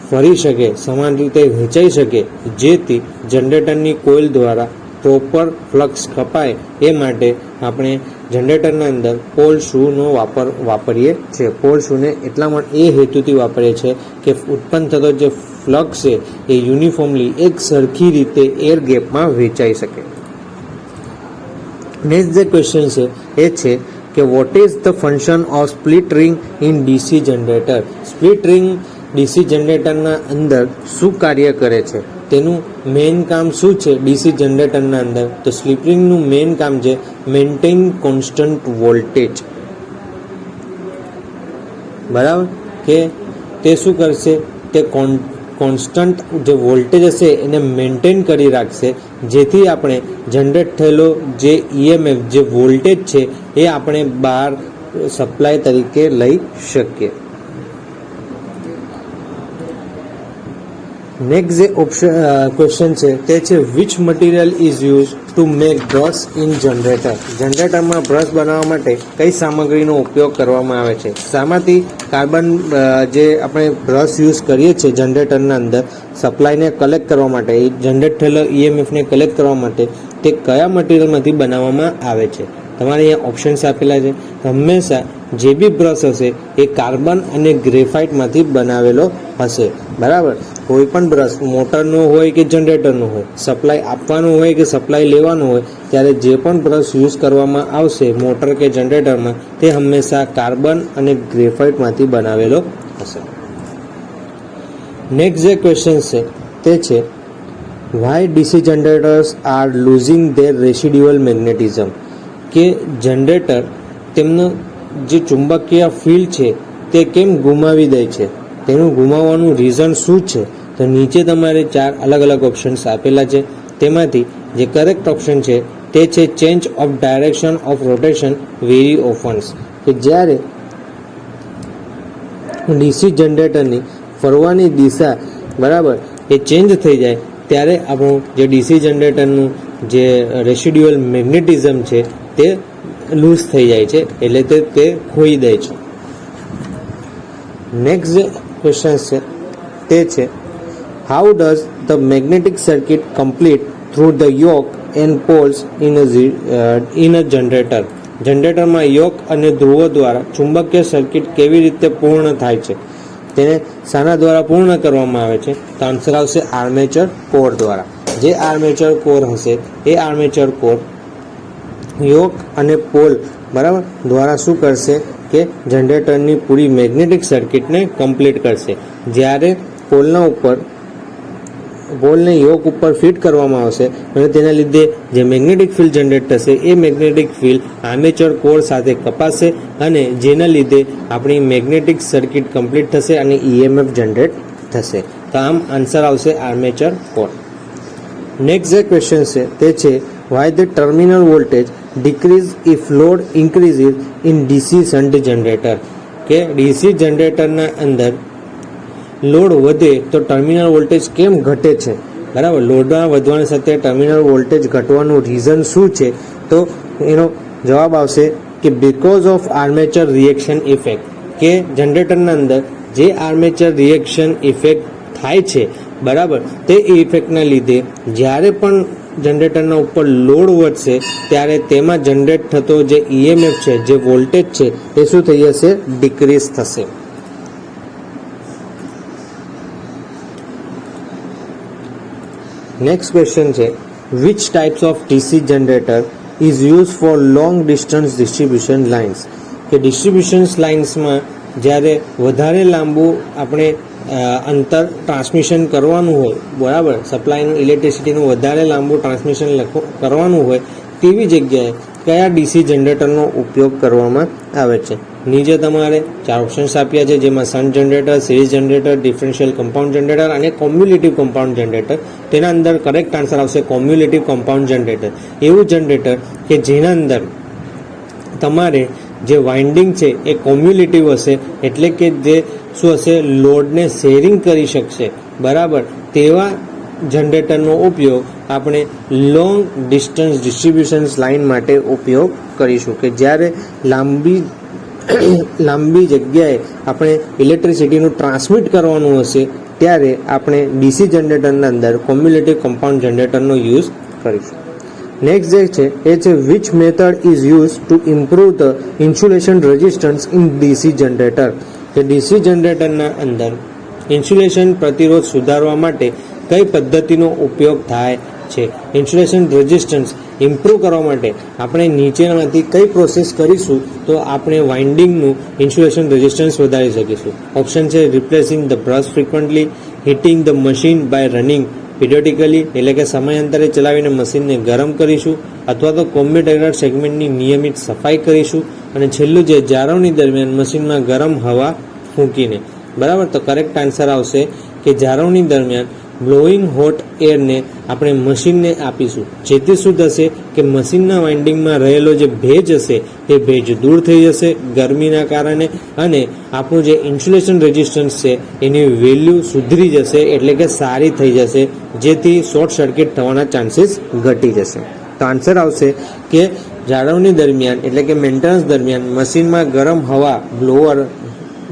A: ફરી શકે, સમાન રીતે વહેંચાઈ શકે, જેથી જનરેટરની કોઇલ દ્વારા પ્રોપર ફ્લક્સ કપાય એ માટે આપણે જનરેટરના અંદર પોલ શૂનો વાપરીએ છીએ. પોલ શૂને એટલા માટે એ હેતુથી વાપરીએ છીએ કે ઉત્પન્ન થતો જે ફ્લક્સ છે એ યુનિફોર્મલી એક સરખી રીતે એર ગેપમાં વહેંચાઈ શકે. નેક્સ્ટ જે ક્વેશ્ચન છે એ છે કે what is the function of split ring in DC generator. Split ring DC જનરેટરના અંદર શું કાર્ય કરે છે, તેનું મેઇન કામ શું છે ડીસી જનરેટરના અંદર. તો સ્પ્લિટ રિંગનું મેઇન કામ છે મેન્ટેન કોન્સ્ટન્ટ વોલ્ટેજ. બરાબર, કે તે શું કરશે, તે કોન્સ્ટન્ટ જે વોલ્ટેજ હશે એને મેન્ટેન કરી રાખશે, જેથી આપણે જનરેટ થયેલો જે ઈએમએફ જે વોલ્ટેજ છે એ આપણે બહાર સપ્લાય તરીકે લઈ શકીએ. નેક્સ્ટ જે ક્વેશ્ચન છે તે છે which material is use to make brush in generator. જનરેટરમાં બ્રશ બનાવવા માટે કઈ સામગ્રીનો ઉપયોગ કરવામાં આવે છે. શામાંથી કાર્બન જે આપણે બ્રશ યુઝ કરીએ છીએ જનરેટરના અંદર સપ્લાયને કલેક્ટ કરવા માટે, એ જનરેટ થયેલો ઈએમએફને કલેક્ટ કરવા માટે તે કયા મટીરિયલમાંથી બનાવવામાં આવે છે. તમારે અહીંયા ઓપ્શન્સ આપેલા છે. હંમેશા જે બી બ્રશ હશે એ કાર્બન અને ગ્રેફાઇટમાંથી બનાવેલો હશે. બરાબર, કોઈ પણ બ્રશ મોટરનો હોય કે જનરેટરનો હોય, સપ્લાય આપવાનું હોય કે સપ્લાય લેવાનું હોય, ત્યારે જે પણ બ્રશ યુઝ કરવામાં આવશે મોટર કે જનરેટરમાં તે હંમેશા કાર્બન અને ગ્રેફાઇટમાંથી બનાવેલો હશે. નેક્સ્ટ જે ક્વેશ્ચન છે તે છે why DC generators are losing their residual magnetism. કે જનરેટર તેમનો જે ચુંબકીય ફિલ્ડ છે તે કેમ ગુમાવી દે છે, તેનું ગુમાવવાનું રીઝન શું છે. તો નીચે તમારે 4 અલગ અલગ ઓપ્શન્સ આપેલા છે. તેમાંથી જે કરેક્ટ ઓપ્શન છે તે છે change of direction of rotation very ઓફન્સ. કે જ્યારે ડીસી જનરેટરની ફરવાની દિશા બરાબર એ ચેન્જ થઈ જાય ત્યારે આપણું જે ડીસી જનરેટરનું જે રેસિડ્યુઅલ મેગ્નેટિઝમ છે તે લૂઝ થઈ જાય છે, એટલે તે ખોઈ દે છે. નેક્સ્ટ જે ક્વેશ્ચન છે તે છે how does the magnetic circuit complete through the yoke and poles in a generator. જનરેટરમાં યોક અને ધ્રુવો દ્વારા ચુંબકીય સર્કિટ કેવી રીતે પૂર્ણ થાય છે, તેને શાના દ્વારા પૂર્ણ કરવામાં આવે છે. તો આન્સર આવશે આર્મેચર કોર દ્વારા. જે આર્મેચર કોર હશે એ આર્મેચર કોર યોક અને પોલ બરાબર દ્વારા શું કરશે કે જનરેટરની પૂરી મેગ્નેટિક સર્કિટને કમ્પ્લીટ કરશે. જ્યારે પોલને યોક ઉપર ફિટ કરવામાં આવશે અને તેના લીધે જે મેગ્નેટિક ફિલ્ડ જનરેટ થશે એ મેગ્નેટિક ફિલ્ડ આર્મેચર કોર સાથે કપાશે અને જેના લીધે આપણી મેગ્નેટિક સર્કિટ કમ્પ્લીટ થશે અને ઈએમએફ જનરેટ થશે. તો આમ આન્સર આવશે આર્મેચર કોર. નેક્સ્ટ જે ક્વેશ્ચન છે તે છે why the terminal voltage decrease if load increases in DC shunt generator. કે ડીસી જનરેટરના અંદર લોડ વધે તો ટર્મિનલ વોલ્ટેજ કેમ ઘટે છે, બરાબર. લોડમાં વધવાની સાથે ટર્મિનલ વોલ્ટેજ ઘટવાનું રીઝન શું છે, તો એનો જવાબ આવશે કે because of armature reaction effect. કે જનરેટરના અંદર જે આર્મેચર રિએક્શન ઇફેક્ટ થાય છે, બરાબર, તે ઇફેક્ટના લીધે જ્યારે પણ જનરેટરના ઉપર લોડ વધશે ત્યારે તેમાં જનરેટ થતો જે ઈએમએફ છે, જે વોલ્ટેજ છે, એ શું થઈ જશે, ડિક્રીઝ થશે. નેક્સ્ટ ક્વેશ્ચન છે, which types of DC generator is use four long distance distribution lines. કે ડિસ્ટ્રીબ્યુશન લાઇન્સમાં જ્યારે વધારે લાંબુ આપણે અંતર ટ્રાન્સમિશન કરવાનું હોય, બરાબર, સપ્લાયનું ઇલેક્ટ્રિસિટીનું વધારે લાંબુ ટ્રાન્સમિશન કરવાનું હોય તેવી જગ્યાએ કયા ડીસી જનરેટરનો ઉપયોગ કરવામાં આવે છે. નીચે તમારે 4 ઓપ્શન્સ આપ્યા છે, જેમાં shunt generator, series generator, differential compound generator અને કોમ્યુલેટિવ કમ્પાઉન્ડ જનરેટર. તેના અંદર કરેક્ટ આન્સર આવશે કોમ્યુલેટિવ કમ્પાઉન્ડ જનરેટર. એવું જનરેટર કે જેના અંદર તમારે જે વાઇન્ડિંગ છે એ કોમ્યુલેટિવ હશે, એટલે કે જે શું હશે, લોડને શેરિંગ કરી શકશે, બરાબર. તેવા જનરેટરનો ઉપયોગ આપણે લોંગ ડિસ્ટન્સ ડિસ્ટ્રીબ્યુશન લાઇન માટે ઉપયોગ કરીશું. કે જ્યારે લાંબી જગ્યાએ આપણે ઇલેક્ટ્રિસિટીનું ટ્રાન્સમિટ કરવાનું હશે ત્યારે આપણે ડીસી જનરેટરના અંદર કોમ્યુલેટિવ કમ્પાઉન્ડ જનરેટરનો યુઝ કરીશું. નેક્સ્ટ જે છે એ છે which method is use to improve the insulation resistance in DC generator. કે ડીસી જનરેટરના અંદર ઇન્સ્યુલેશન પ્રતિરોધ સુધારવા માટે કઈ પદ્ધતિનો ઉપયોગ થાય છે. ઇન્સ્યુલેશન રેઝિસ્ટન્સ ઇમ્પ્રૂવ કરવા માટે આપણે નીચેનામાંથી કઈ પ્રોસેસ કરીશું તો આપણે વાઇન્ડિંગનું ઇન્સ્યુલેશન રેઝિસ્ટન્સ વધારી શકીશું. ઓપ્શન છે replacing the brush frequently, heating the machine by running periodically, એટલે કે સમયાંતરે ચલાવીને મશીનને ગરમ કરીશું, અથવા તો કોમ્યુટેટર સેગમેન્ટની નિયમિત સફાઈ કરીશું, અને છેલ્લું જે જાળવણી દરમિયાન મશીનમાં ગરમ હવા ફૂંકીને. બરાબર, તો કરેક્ટ આન્સર આવશે કે જાળવણી દરમિયાન બ્લોઈંગ હોટ એરને આપણે મશીનને આપીશું, જેથી શું થશે કે મશીનના વાઇન્ડિંગમાં રહેલો જે ભેજ હશે તે ભેજ દૂર થઈ જશે ગરમીના કારણે, અને આપણું જે ઇન્સ્યુલેશન રેઝિસ્ટન્સ છે એની વેલ્યુ સુધરી જશે, એટલે કે સારી થઈ જશે, જેથી શોર્ટ સર્કિટ થવાના ચાન્સીસ ઘટી જશે. તો આન્સર આવશે કે જાળવણી દરમિયાન, એટલે કે મેન્ટેનન્સ દરમિયાન મશીનમાં ગરમ હવા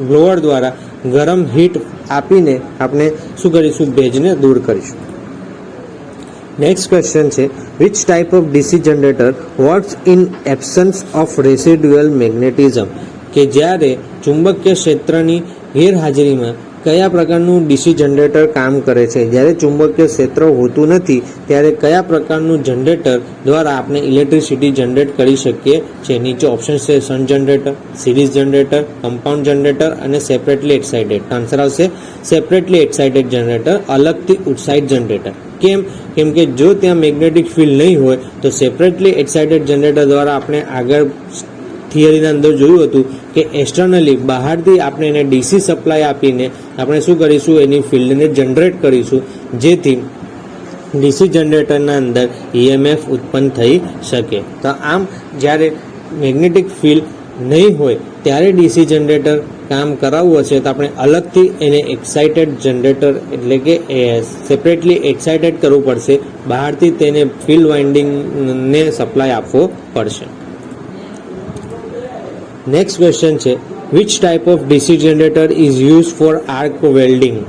A: બ્લોઅર દ્વારા ગરમ હીટ આપીને આપણે શું કરીશું, ભેજને દૂર કરીશું. નેક્સ્ટ ક્વેશ્ચન છે which type of DC generator works in absence of residual magnetism. કે જ્યારે ચુંબકીય ક્ષેત્રની ગેરહાજરીમાં કયા પ્રકારનું ડીસી જનરેટર કામ કરે છે. જ્યારે ચુંબકીય ક્ષેત્ર હોતું નથી ત્યારે કયા પ્રકારનું જનરેટર દ્વારા આપણે ઇલેક્ટ્રિસિટી જનરેટ કરી શકીએ છીએ. નીચે ઓપ્શન છે shunt generator, series generator, compound generator અને સેપરેટલી એક્સાઇટેડ. આન્સર આવશે સેપરેટલી એક્સાઇટેડ જનરેટર, અલગથી ઉત્સાહિત જનરેટર. કેમ કે જો ત્યાં મેગ્નેટિક ફિલ્ડ નહીં હોય તો સેપરેટલી એક્સાઇટેડ જનરેટર દ્વારા આપણે આગળ થિયરીના અંદર જોયું હતું કે એક્સટર્નલી બહારથી આપણે એને ડીસી સપ્લાય આપીને આપણે શું કરીશું, એની ફિલ્ડને જનરેટ કરીશું, જેથી ડીસી જનરેટરના અંદર ઈએમએફ ઉત્પન્ન થઈ શકે. તો આમ જ્યારે મેગ્નેટિક ફિલ્ડ નહીં હોય ત્યારે ડીસી જનરેટર કામ કરાવવું હશે તો આપણે અલગથી એને એક્સાઇટેડ જનરેટર, એટલે કે સેપરેટલી એક્સાઇટેડ કરવું પડશે, બહારથી તેને ફિલ્ડ વાઇન્ડિંગને સપ્લાય આપવો પડશે. નેક્સ્ટ ક્વેશ્ચન છે which type of DC generator is use four arc welding.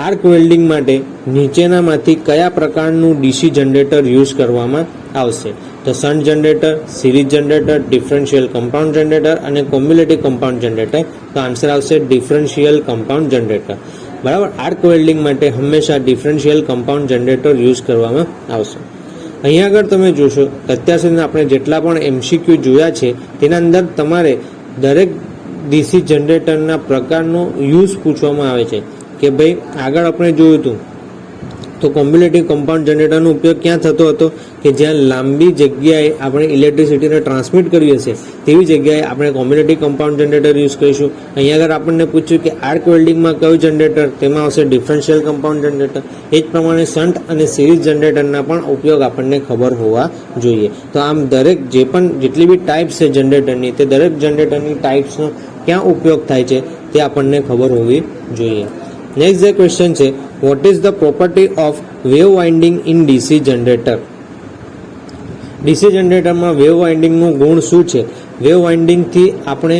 A: Arc welding માટે નીચેનામાંથી કયા પ્રકારનું ડીસી જનરેટર યુઝ કરવામાં આવશે. તો shunt generator, series generator, differential compound generator અને કોમ્યુલેટિવ કમ્પાઉન્ડ જનરેટર. તો આન્સર આવશે ડિફરન્શિયલ કમ્પાઉન્ડ જનરેટર. બરાબર, આર્ક વેલ્ડિંગ માટે હંમેશા ડિફરન્શિયલ કમ્પાઉન્ડ જનરેટર યુઝ કરવામાં આવશે. અહીંયા આગળ તમે જોશો અત્યાર સુધી આપણે જેટલા પણ MCQ જોયા છે તેના અંદર તમારે દરેક ડીસી જનરેટરના પ્રકારનો યુઝ પૂછવામાં આવે છે. કે ભાઈ આગળ આપણે જોયું હતું તો કોમ્યુલેટિવ કમ્પાઉન્ડ જનરેટરનો ઉપયોગ ક્યાં થતો હતો કે જ્યાં લાંબી જગ્યાએ આપણે ઇલેક્ટ્રિસિટીને ટ્રાન્સમિટ કરવી હશે તેવી જગ્યાએ આપણે કોમ્યુલેટિવ કમ્પાઉન્ડ જનરેટર યુઝ કરીશું. અહીંયા આગળ આપણને પૂછ્યું કે આર્ક વેલ્ડિંગમાં કયું જનરેટર, તેમાં આવશે ડિફરન્શિયલ કમ્પાઉન્ડ જનરેટર. એ જ પ્રમાણે શન્ટ અને સિરીઝ જનરેટરના પણ ઉપયોગ આપણને ખબર હોવા જોઈએ. તો આમ દરેક જેટલી બી ટાઈપ્સ છે જનરેટરની, તે દરેક જનરેટરની ટાઈપ્સનો ક્યાં ઉપયોગ થાય છે તે આપણને ખબર હોવી જોઈએ. નેક્સ્ટ જે ક્વેશ્ચન છે, what is the property of wave winding in DC generator? DC જનરેટરમાં વેવ વાઇન્ડિંગનું ગુણ શું છે? વેવ વાઇન્ડિંગથી આપણે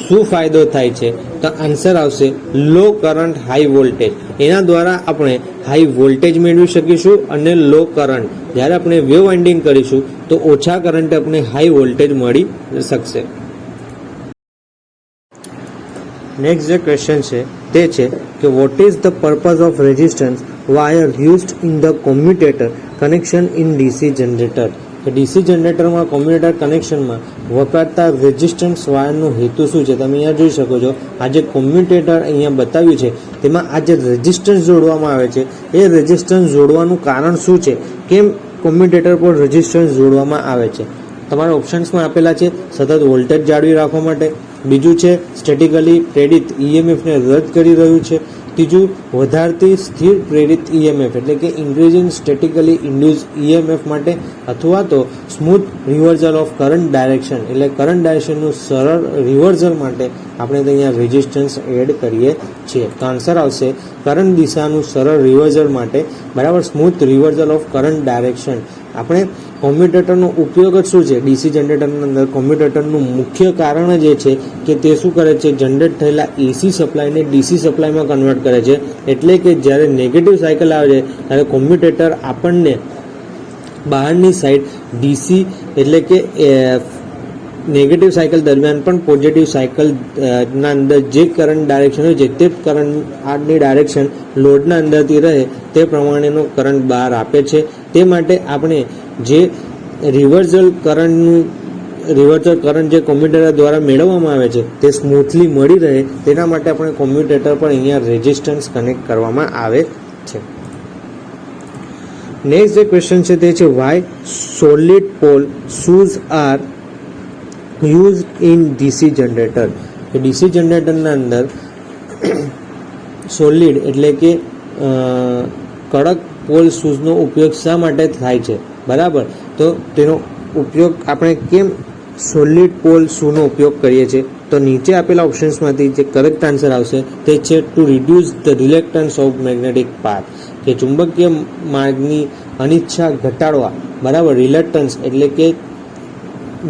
A: શું ફાયદો થાય છે? તો આન્સર આવશે લો કરંટ હાઈ વોલ્ટેજ. એના દ્વારા આપણે હાઈ વોલ્ટેજ મેળવી શકીશું અને લો કરંટ. જ્યારે આપણે વેવ વાઇન્ડિંગ કરીશું તો ઓછા કરંટે આપણે હાઈ વોલ્ટેજ મળી શકશે. નેક્સ્ટ જે ક્વેશ્ચન છે તે છે કે what is the purpose of resistance wire used in the commutator connection in DC generator? તો ડીસી જનરેટરમાં કોમ્યુટેટર કનેક્શનમાં વપરાતા રેઝિસ્ટન્સ વાયરનો હેતુ શું છે? તમે અહીંયા જોઈ શકો છો, આ જે કોમ્યુટેટર અહીંયા બતાવ્યું છે તેમાં આ જે રેઝિસ્ટન્સ જોડવામાં આવે છે એ રેઝિસ્ટન્સ જોડવાનું કારણ શું છે? કેમ કોમ્યુટેટર પર રેઝિસ્ટન્સ જોડવામાં આવે છે? તમારા ઓપ્શન્સમાં આપેલા છે સતત વોલ્ટેજ જાળવી રાખવા માટે, બીજું છે સ્ટેટિકલી પ્રેરિત ઈએમએફને રદ કરી રહ્યું છે, ત્રીજું વધારતી સ્થિર પ્રેરિત ઈએમએફ એટલે કે ઇન્ક્રીઝિંગ સ્ટેટિકલી ઇન્ડ્યુસ ઈએમએફ માટે, અથવા તો smooth reversal of current direction એટલે કરંટ ડાયરેક્શનનું સરળ રિવર્સલ માટે આપણે અહીંયા રેઝિસ્ટન્સ એડ કરીએ છીએ. તો આન્સર આવશે કરંટ દિશાનું સરળ રિવર્સલ માટે, બરાબર, smooth reversal of current direction. આપણે કોમ્યુટેટરનો ઉપયોગ જ શું છે? ડીસી જનરેટરની અંદર કોમ્યુટેટરનું મુખ્ય કારણ જ એ છે કે તે શું કરે છે? જનરેટ થયેલા એસી સપ્લાયને ડીસી સપ્લાયમાં કન્વર્ટ કરે છે. એટલે કે જ્યારે નેગેટિવ સાયકલ આવે છે ત્યારે કોમ્યુટેટર આપણને બહારની સાઈડ ડીસી એટલે કે નેગેટિવ સાયકલ દરમિયાન પણ પોઝિટિવ સાયકલ ના અંદર જે કરંટ ડાયરેક્શન હોય છે તે કરંટની ડાયરેક્શન લોડના અંદરથી રહે તે પ્રમાણેનો કરંટ બહાર આપે છે. તે માટે આપણે જે રિવર્સલ કરંટ જે કોમ્યુટેટર દ્વારા મેળવવામાં આવે છે તે સ્મૂથલી મળી રહે તેના માટે આપણે કોમ્યુટેટર પર અહીંયા રેઝિસ્ટન્સ કનેક્ટ કરવામાં આવે છે. નેક્સ્ટ જે ક્વેશ્ચન છે તે છે why solid pole shoes are use in DC generator? DC જનરેટરના અંદર સોલિડ એટલે કે કડક પોલ શૂઝનો ઉપયોગ શા માટે થાય છે? બરાબર, તો તેનો ઉપયોગ આપણે કેમ સોલિડ પોલ શૂનો ઉપયોગ કરીએ છીએ? તો નીચે આપેલા ઓપ્શન્સમાંથી જે કરેક્ટ આન્સર આવશે તે છે to reduce the reluctance of magnetic path, કે ચુંબકીય માર્ગની અનિચ્છા ઘટાડવા. બરાબર, રિલેક્ટન્સ એટલે કે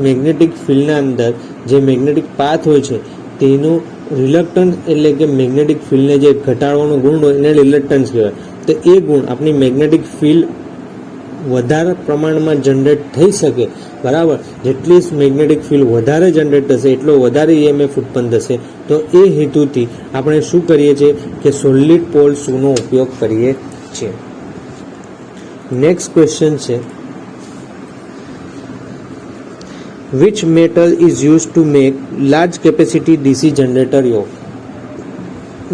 A: મેગ્નેટિક ફિલ્ડના અંદર જે મેગ્નેટિક પાથ હોય છે તેનું રિલક્ટન્સ એટલે કે મેગ્નેટિક ફિલ્ડને જે ઘટાડવાનો ગુણ હોય એને રિલક્ટન્સ કહેવાય. તો એ ગુણ આપણી મેગ્નેટિક ફિલ્ડ વધારે પ્રમાણમાં જનરેટ થઈ શકે, બરાબર, જેટલી મેગ્નેટિક ફિલ્ડ વધારે જનરેટ થશે એટલો વધારે ઈએમએફ ઉત્પન્ન થશે. તો એ હેતુથી આપણે શું કરીએ છીએ કે સોલિડ પોલ શૂનો ઉપયોગ કરીએ છીએ. નેક્સ્ટ ક્વેશ્ચન છે which metal is used to make large capacity DC generator yoke?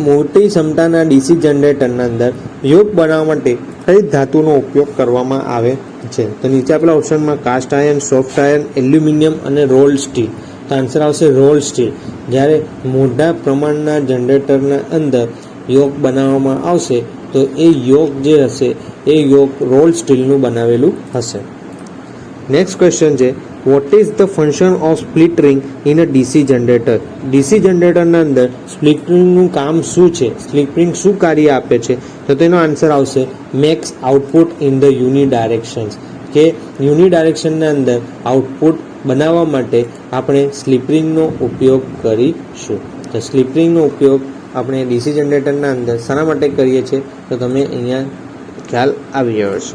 A: મોટી ક્ષમતાના ડીસી જનરેટરના અંદર યોક બનાવવા માટે કઈ ધાતુનો ઉપયોગ કરવામાં આવે છે? તો નીચે આપેલા ઓપ્શનમાં cast iron, soft iron, aluminium અને રોલ્ડ સ્ટીલ. તો આન્સર આવશે રોલ્ડ સ્ટીલ. જ્યારે મોટા પ્રમાણના જનરેટરના અંદર યોક બનાવવામાં આવશે તો એ યોક જે હશે એ યોક રોલ્ડ સ્ટીલનું બનાવેલું હશે. નેક્સ્ટ ક્વેશ્ચન છે what is the function of split ring in a DC generator? DC જનરેટરના અંદર સ્પ્લિટ રિંગનું કામ શું છે? સ્પ્લિટ રિંગ શું કાર્ય આપે છે? તો તેનો આન્સર આવશે max output in the uni directions, કે યુની ડાયરેક્શનના અંદર આઉટપુટ બનાવવા માટે આપણે સ્લિપ રિંગનો ઉપયોગ કરીશું. તો સ્લિપ રિંગનો ઉપયોગ આપણે ડીસી જનરેટરના અંદર શાના માટે કરીએ છીએ તો તમે અહીંયા ખ્યાલ આવી ગયો છે.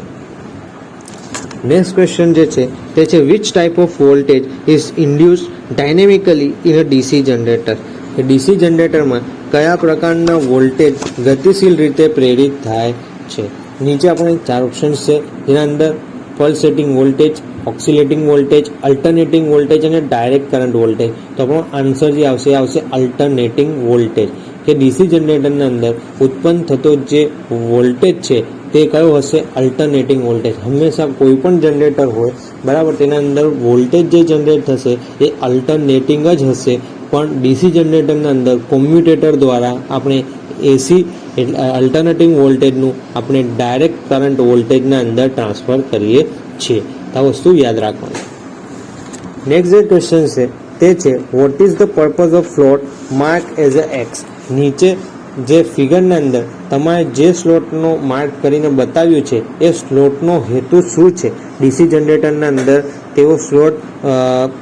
A: નેક્સ્ટ ક્વેશ્ચન જે છે તે છે which type of voltage is induce dynamically in a DC generator? કે ડીસી જનરેટરમાં કયા પ્રકારના વોલ્ટેજ ગતિશીલ રીતે પ્રેરિત થાય છે? નીચે આપણે 4 ઓપ્શન્સ છે જેના અંદર pulsating voltage, oscillating voltage, alternating voltage અને ડાયરેક્ટ કરંટ વોલ્ટેજ. તો આપણો આન્સર જે આવશે અલ્ટરનેટિંગ વોલ્ટેજ, કે ડીસી જનરેટરના અંદર ઉત્પન્ન થતો જે વોલ્ટેજ છે તે કયો હશે? Alternating voltage. હંમેશા કોઈ પણ જનરેટર હોય બરાબર, તેના અંદર વોલ્ટેજ જે જનરેટ થશે એ અલ્ટરનેટિંગ જ હશે. પણ ડીસી જનરેટરના અંદર કોમ્યુટેટર દ્વારા આપણે એસી એટલે અલ્ટરનેટિંગ વોલ્ટેજનું આપણે ડાયરેક્ટ કરંટ વોલ્ટેજના અંદર ટ્રાન્સફર કરીએ છીએ. આ વસ્તુ યાદ રાખવાની. નેક્સ્ટ જે ક્વેશ્ચન છે તે છે what is the purpose of slot mark as a x. નીચે જે ફિગરના અંદર તમારે જે સ્લોટનો માર્ક કરીને બતાવ્યું છે એ સ્લોટનો હેતુ શું છે? ડીસી જનરેટરના અંદર તેઓ સ્લોટ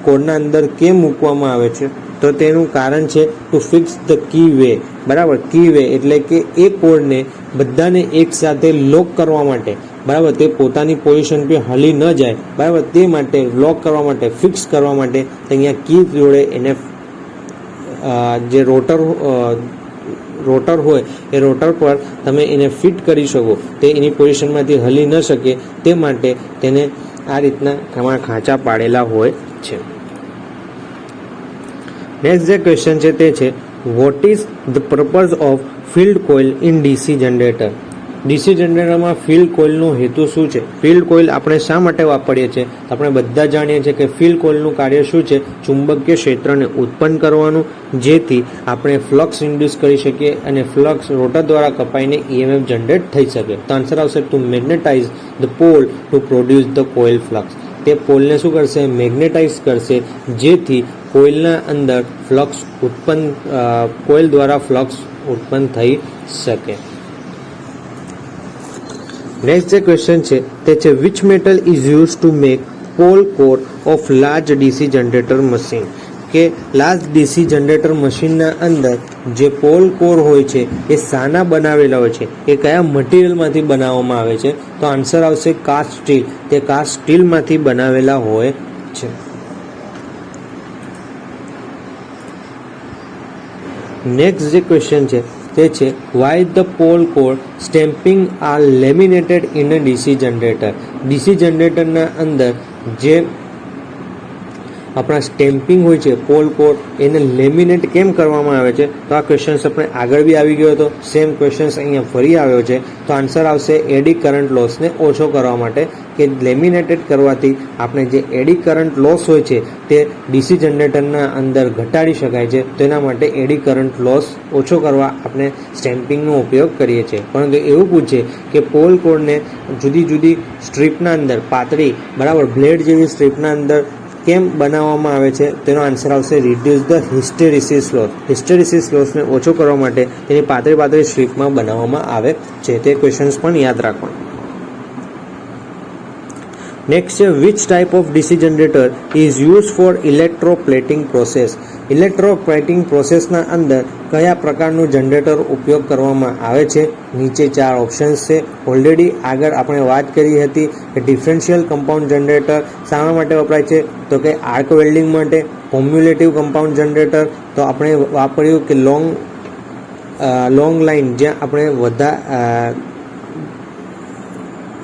A: કોડના અંદર કેમ મૂકવામાં આવે છે? તો તેનું કારણ છે to fix the keyway. બરાબર, કી વે એટલે કે એ કોડને બધાને એક સાથે લોક કરવા માટે, બરાબર, તે પોતાની પોઝિશન પર હલી ન જાય, બરાબર, તે માટે લોક કરવા માટે, ફિક્સ કરવા માટે અહીંયા કી જોડે એને જે રોટર હોય એ રોટર પર તમે એને ફિટ કરી શકો, તે એની પોઝિશનમાંથી હલી ન શકે તે માટે તેને આ રીતના તમારા ખાંચા પાડેલા હોય છે. નેક્સ્ટ જે ક્વેશ્ચન છે તે છે what is the purpose of field coil in DC generator. DC જનરેટરમાં ફિલ્ડ કોઇલનો હેતુ શું છે? ફિલ્ડ કોઇલ આપણે શા માટે વાપરીએ છીએ? આપણે બધા જાણીએ છીએ કે ફિલ્ડ કોઇલનું કાર્ય શું છે? ચુંબકીય ક્ષેત્રને ઉત્પન્ન કરવાનું, જેથી આપણે ફ્લક્સ ઇન્ડ્યુસ કરી શકીએ અને ફ્લક્સ રોટર દ્વારા કપાઈને EMF જનરેટ થઈ શકે. તો આન્સર આવશે to magnetise the pole to produce the coil flux. તે પોલને શું કરશે? મેગ્નેટાઇઝ કરશે, જેથી કોઇલના અંદર ફ્લક્સ ઉત્પન્ન કોઇલ દ્વારા ફ્લક્સ ઉત્પન્ન થઈ શકે. નેક્સ્ટ જે ક્વેશ્ચન છે તે છે which metal is use to make pole core of large DC generator machine. કે લાર્જ ડીસી જનરેટર મશીનના અંદર જે પોલ કોર હોય છે એ શાના બનાવેલા હોય છે? એ કયા મટીરિયલમાંથી બનાવવામાં આવે છે? તો આન્સર આવશે કાસ્ટ સ્ટીલ. તે કાસ્ટ સ્ટીલમાંથી બનાવેલા હોય છે. નેક્સ્ટ જે ક્વેશ્ચન છે તે છે why the pole core stamping are laminated in a DC generator. DC જનરેટરના અંદર જે આપણા સ્ટેમ્પિંગ હોય છે પોલ કોર, એને લેમિનેટ કેમ કરવામાં આવે છે? તો આ ક્વેશ્ચન્સ આપણે આગળ બી આવી ગયો હતો, સેમ ક્વેશ્ચન્સ અહીંયા ફરી આવ્યો છે. તો આન્સર આવશે એડી કરંટ લોસને ઓછો કરવા માટે, કે લેમિનેટેડ કરવાથી આપણે જે એડી કરંટ લોસ હોય છે તે ડીસી જનરેટરના અંદર ઘટાડી શકાય છે. તેના માટે એડી કરંટ લોસ ઓછો કરવા આપણે સ્ટેમ્પિંગનો ઉપયોગ કરીએ છીએ. પરંતુ એવું પૂછે કે પોલ કોરને જુદી જુદી સ્ટ્રીપના અંદર પાતળી, બરાબર, બ્લેડ જેવી સ્ટ્રીપના અંદર કેમ બનાવવામાં આવે છે? તેનો આન્સર આવશે reduce the hysteresis loss. Hysteresis લોસને ઓછો કરવા માટે તેની પાતળી પાતળી સ્ટ્રીપમાં બનાવવામાં આવે છે. તે ક્વેશ્ચન્સ પણ યાદ રાખવાના. નેક્સ્ટ છે which type of DC generator is use for electroplating process. Electroplating પ્રોસેસના અંદર કયા પ્રકારનું જનરેટર ઉપયોગ કરવામાં આવે છે? નીચે 4 ઓપ્શન્સ છે. ઓલરેડી આગળ આપણે વાત કરી હતી કે ડિફરન્શિયલ કમ્પાઉન્ડ જનરેટર શાના માટે વપરાય છે? તો કે આર્ક વેલ્ડિંગ માટે. કોમ્યુલેટિવ કમ્પાઉન્ડ જનરેટર તો આપણે વાપર્યું કે લોંગ લાઇન, જ્યાં આપણે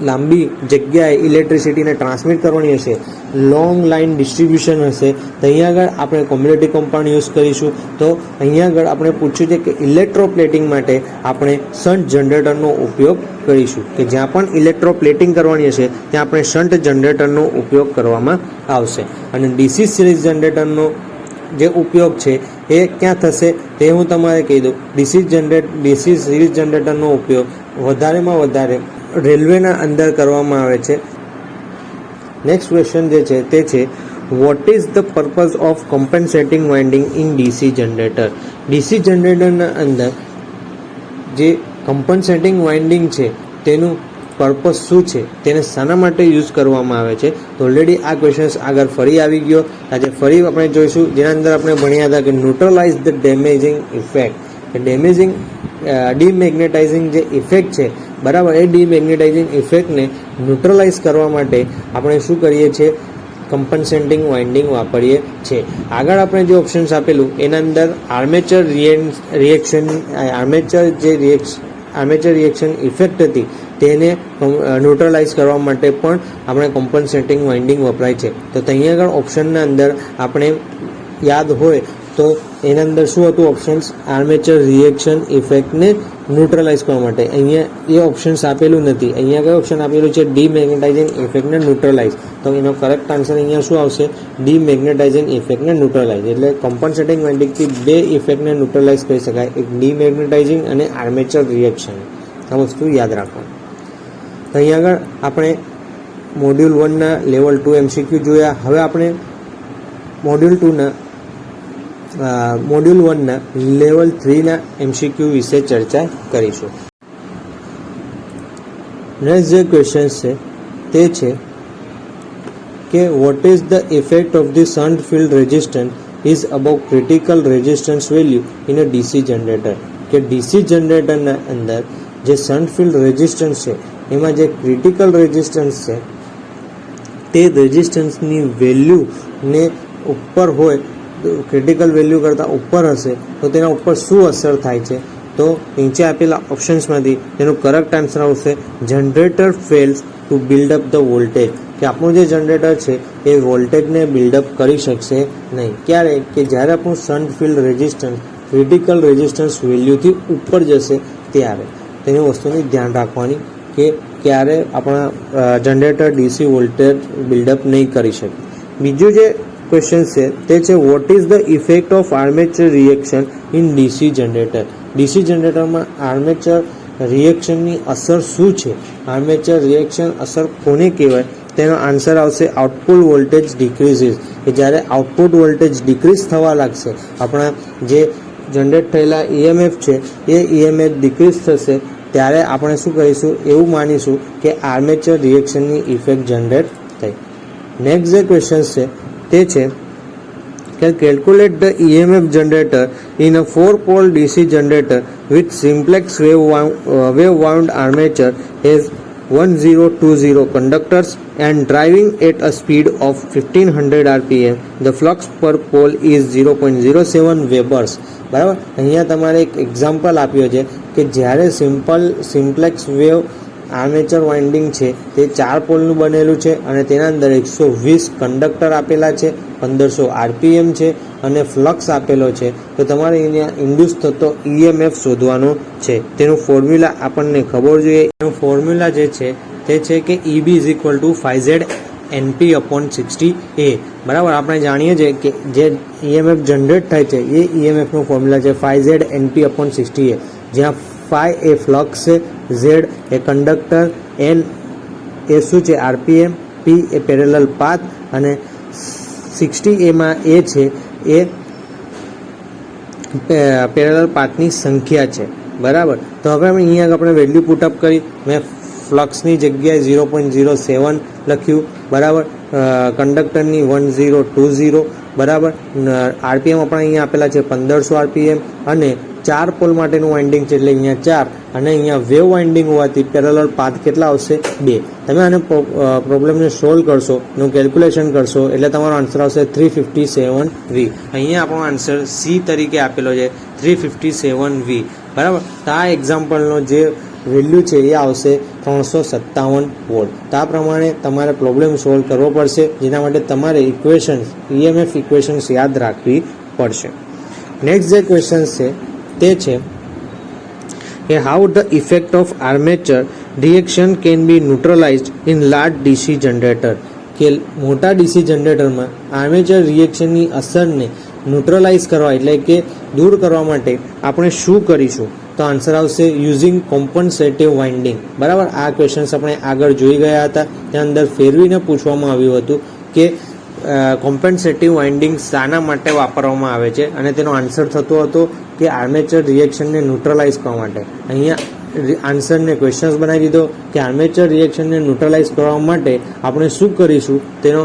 A: લાંબી જગ્યાએ ઇલેક્ટ્રિસિટીને ટ્રાન્સમિટ કરવાની હશે, લોંગ લાઇન ડિસ્ટ્રીબ્યુશન હશે, તો અહીંયા આગળ આપણે કોમ્યુલેટિવ કમ્પાઉન્ડ યુઝ કરીશું. તો અહીંયા આગળ આપણે પૂછ્યું છે કે ઇલેક્ટ્રોપ્લેટિંગ માટે આપણે શન્ટ જનરેટરનો ઉપયોગ કરીશું, કે જ્યાં પણ ઇલેક્ટ્રોપ્લેટિંગ કરવાની હશે ત્યાં આપણે શન્ટ જનરેટરનો ઉપયોગ કરવામાં આવશે. અને ડીસી સિરીઝ જનરેટરનો જે ઉપયોગ છે એ ક્યાં થશે તે હું તમારે કહી દઉં. ડીસી સિરીઝ જનરેટરનો ઉપયોગ વધારેમાં વધારે રેલવેના અંદર કરવામાં આવે છે. નેક્સ્ટ ક્વેશ્ચન જે છે તે છે what is the purpose of compensating winding in DC generator. DC જનરેટરના અંદર જે કમ્પન્સેટિંગ વાઇન્ડિંગ છે તેનું પર્પઝ શું છે? તેને શાના માટે યુઝ કરવામાં આવે છે? તો ઓલરેડી આ ક્વેશ્ચન્સ આગળ ફરી આવી ગયો. આજે ફરી આપણે જોઈશું, જેના અંદર આપણે ભણ્યા હતા કે neutralise the damaging effect. Demagnetising જે ઇફેક્ટ છે, બરાબર, એ ડિમેગ્નેટાઇઝિંગ ઇફેક્ટને ન્યુટ્રલાઇઝ કરવા માટે આપણે શું કરીએ છીએ? કમ્પન્સેટિંગ વાઇન્ડિંગ વાપરીએ છીએ. આગળ આપણે જે ઓપ્શન્સ આપેલું એના અંદર આર્મેચર રિએક્શન ઇફેક્ટ હતી તેને ન્યુટ્રલાઇઝ કરવા માટે પણ આપણે કમ્પન્સેટિંગ વાઇન્ડિંગ વપરાય છે. તો અહીંયા આગળ ઓપ્શનના અંદર આપણે યાદ હોય તો એના અંદર શું હતું ઓપ્શન્સ? આર્મેચર રિએક્શન ઇફેક્ટને ન્યુટ્રલાઇઝ કરવા માટે. અહીંયા એ ઓપ્શન્સ આપેલું નથી. અહીંયા કયું ઓપ્શન આપેલું છે? ડીમેગ્નેટાઇઝિંગ ઇફેક્ટને ન્યુટ્રલાઇઝ. તો એનો કરેક્ટ આન્સર અહીંયા શું આવશે? ડીમેગ્નેટાઇઝિંગ ઇફેક્ટને ન્યુટ્રલાઇઝ. એટલે કમ્પનસેટિંગ વાઇન્ડિંગથી બે ઇફેક્ટને ન્યુટ્રલાઇઝ કરી શકાય, એક ડીમેગ્નેટાઇઝિંગ અને આર્મેચર રિએક્શન. આ વસ્તુ યાદ રાખો. તો અહીંયા આગળ આપણે મોડ્યુલ 1ના લેવલ 2 MCQ જોયા. હવે આપણે મોડ્યુલ 1ના લેવલ 3ના MCQ વિશે ચર્ચા કરીશું. નેક્સ્ટ જે ક્વેશ્ચન છે તે છે કે what is the effect of the shunt field resistance is about critical resistance value in a DC generator. કે DC જનરેટરના અંદર જે શન્ટ ફિલ્ડ રેઝિસ્ટન્સ છે એમાં જે ક્રિટિકલ રેઝિસ્ટન્સ છે તે રેઝિસ્ટન્સની વેલ્યુને ઉપર હોય, ક્રિટિકલ વેલ્યુ કરતાં ઉપર હશે તો તેના ઉપર શું અસર થાય છે? તો નીચે આપેલા ઓપ્શન્સમાંથી તેનું કરેક્ટ આન્સર આવશે generator fails to build up the voltage. કે આપણું જે જનરેટર છે એ વોલ્ટેજને બિલ્ડઅપ કરી શકશે નહીં. ક્યારે? કે જ્યારે આપણું shunt field resistance critical resistance વેલ્યુથી ઉપર જશે ત્યારે. તેની વસ્તુની ધ્યાન રાખવાની કે ક્યારે આપણા જનરેટર DC વોલ્ટેજ બિલ્ડઅપ નહીં કરી શકે. બીજું જે ક્વેશ્ચન છે તે છે what is the effect of armature reaction in DC generator. DC જનરેટરમાં આર્મેચર રિએક્શનની અસર શું છે? આર્મેચર રિએક્શન અસર કોને કહેવાય? તેનો આન્સર આવશે આઉટપુટ વોલ્ટેજ ડિક્રીઝિસ. કે જ્યારે આઉટપુટ વોલ્ટેજ ડિક્રીઝ થવા લાગશે, આપણા જે જનરેટ થયેલા EMF છે એ EMF ડિક્રીઝ થશે ત્યારે આપણે શું કરીશું? એવું માનીશું કે આર્મેચર રિએક્શનની ઇફેક્ટ જનરેટ થઈ. નેક્સ્ટ જે ક્વેશ્ચન છે તે છે કે calculate the EMF generator in a 4-pole DC generator with simplex wave wound armature has 1020 conductors and driving at a speed of 1500 RPM. The flux per pole is 0.07 webers. બરાબર. અહીંયા તમારે એક example આપ્યો છે કે જ્યારે સિમ્પ્લેક્સ વેવ આર્મેચર વાઇન્ડિંગ છે તે 4 પોલનું બનેલું છે અને તેના અંદર 120 કંડક્ટર આપેલા છે, 1500 RPM છે અને ફ્લક્સ આપેલો છે. તો તમારે અહીંયા ઇન્ડ્યુસ થતો EMF શોધવાનો છે. તેનું ફોર્મ્યુલા આપણને ખબર જોઈએ. એનું ફોર્મ્યુલા જે છે તે છે કે EB = 5Z NP/60A. બરાબર. આપણે જાણીએ છીએ કે જે EMF જનરેટ થાય છે એ EMFનું ફોર્મ્યુલા છે 5Z NP/60A, જ્યાં 5 એ ફ્લક્સ છે, Z એ કંડક્ટર, N એ શું છે? RPM, P એ પેરેલલ પાથ અને 60A માં એ છે એ પેરેલલ પાથની સંખ્યા છે. બરાબર. તો હવે અહીંયા આપણે વેલ્યુ પુટઅપ કરી. મેં ફ્લક્સની જગ્યાએ 0.07 લખ્યું. બરાબર. કંડક્ટરની 1020. બરાબર. RPM આપણે અહીંયા આપેલા છે 1500 RPM અને 4 પોલ માટેનું વાઇન્ડિંગ છે એટલે અહીંયા 4 અને અહીંયા વેવ વાઇન્ડિંગ હોવાથી પેરેલલ પાથ કેટલા આવશે? 2. તમે આને પ્રોબ્લેમને સોલ્વ કરશો, એનું કેલ્ક્યુલેશન કરશો એટલે તમારો આન્સર આવશે 357V. અહીંયા આપણો આન્સર C તરીકે આપેલો છે 357V. બરાબર. તો આ એક્ઝામ્પલનો જે વેલ્યુ છે એ આવશે 357 વોલ્ટ. તો આ પ્રમાણે તમારે પ્રોબ્લેમ સોલ્વ કરવો પડશે, જેના માટે તમારે ઇક્વેશન્સ EMF ઇક્વેશન્સ યાદ રાખવી પડશે. નેક્સ્ટ જે ક્વેશ્ચન છે તે છે કે how the effect of armature reaction can be neutralised in large DC generator. કે મોટા DC જનરેટરમાં આર્મેચર રિએક્શનની અસરને ન્યુટ્રલાઇઝ કરવા એટલે કે દૂર કરવા માટે આપણે શું કરીશું? તો આન્સર આવશે યુઝિંગ કોમ્પન્સેટિવ વાઇન્ડિંગ. બરાબર. આ ક્વેશ્ચન્સ આપણે આગળ જોઈ ગયા હતા. ત્યાં અંદર ફેરવીને પૂછવામાં આવ્યું હતું કે કોમ્પન્સેટિવ વાઇન્ડિંગ શાના માટે વાપરવામાં આવે છે અને તેનો આન્સર થતો હતો કે આર્મેચર રિએક્શનને ન્યુટ્રલાઇઝ કરવા માટે. અહીંયા આન્સરને ક્વેશ્ચન્સ બનાવી દીધો કે આર્મેચર રિએક્શનને ન્યુટ્રલાઇઝ કરવા માટે આપણે શું કરીશું? તેનો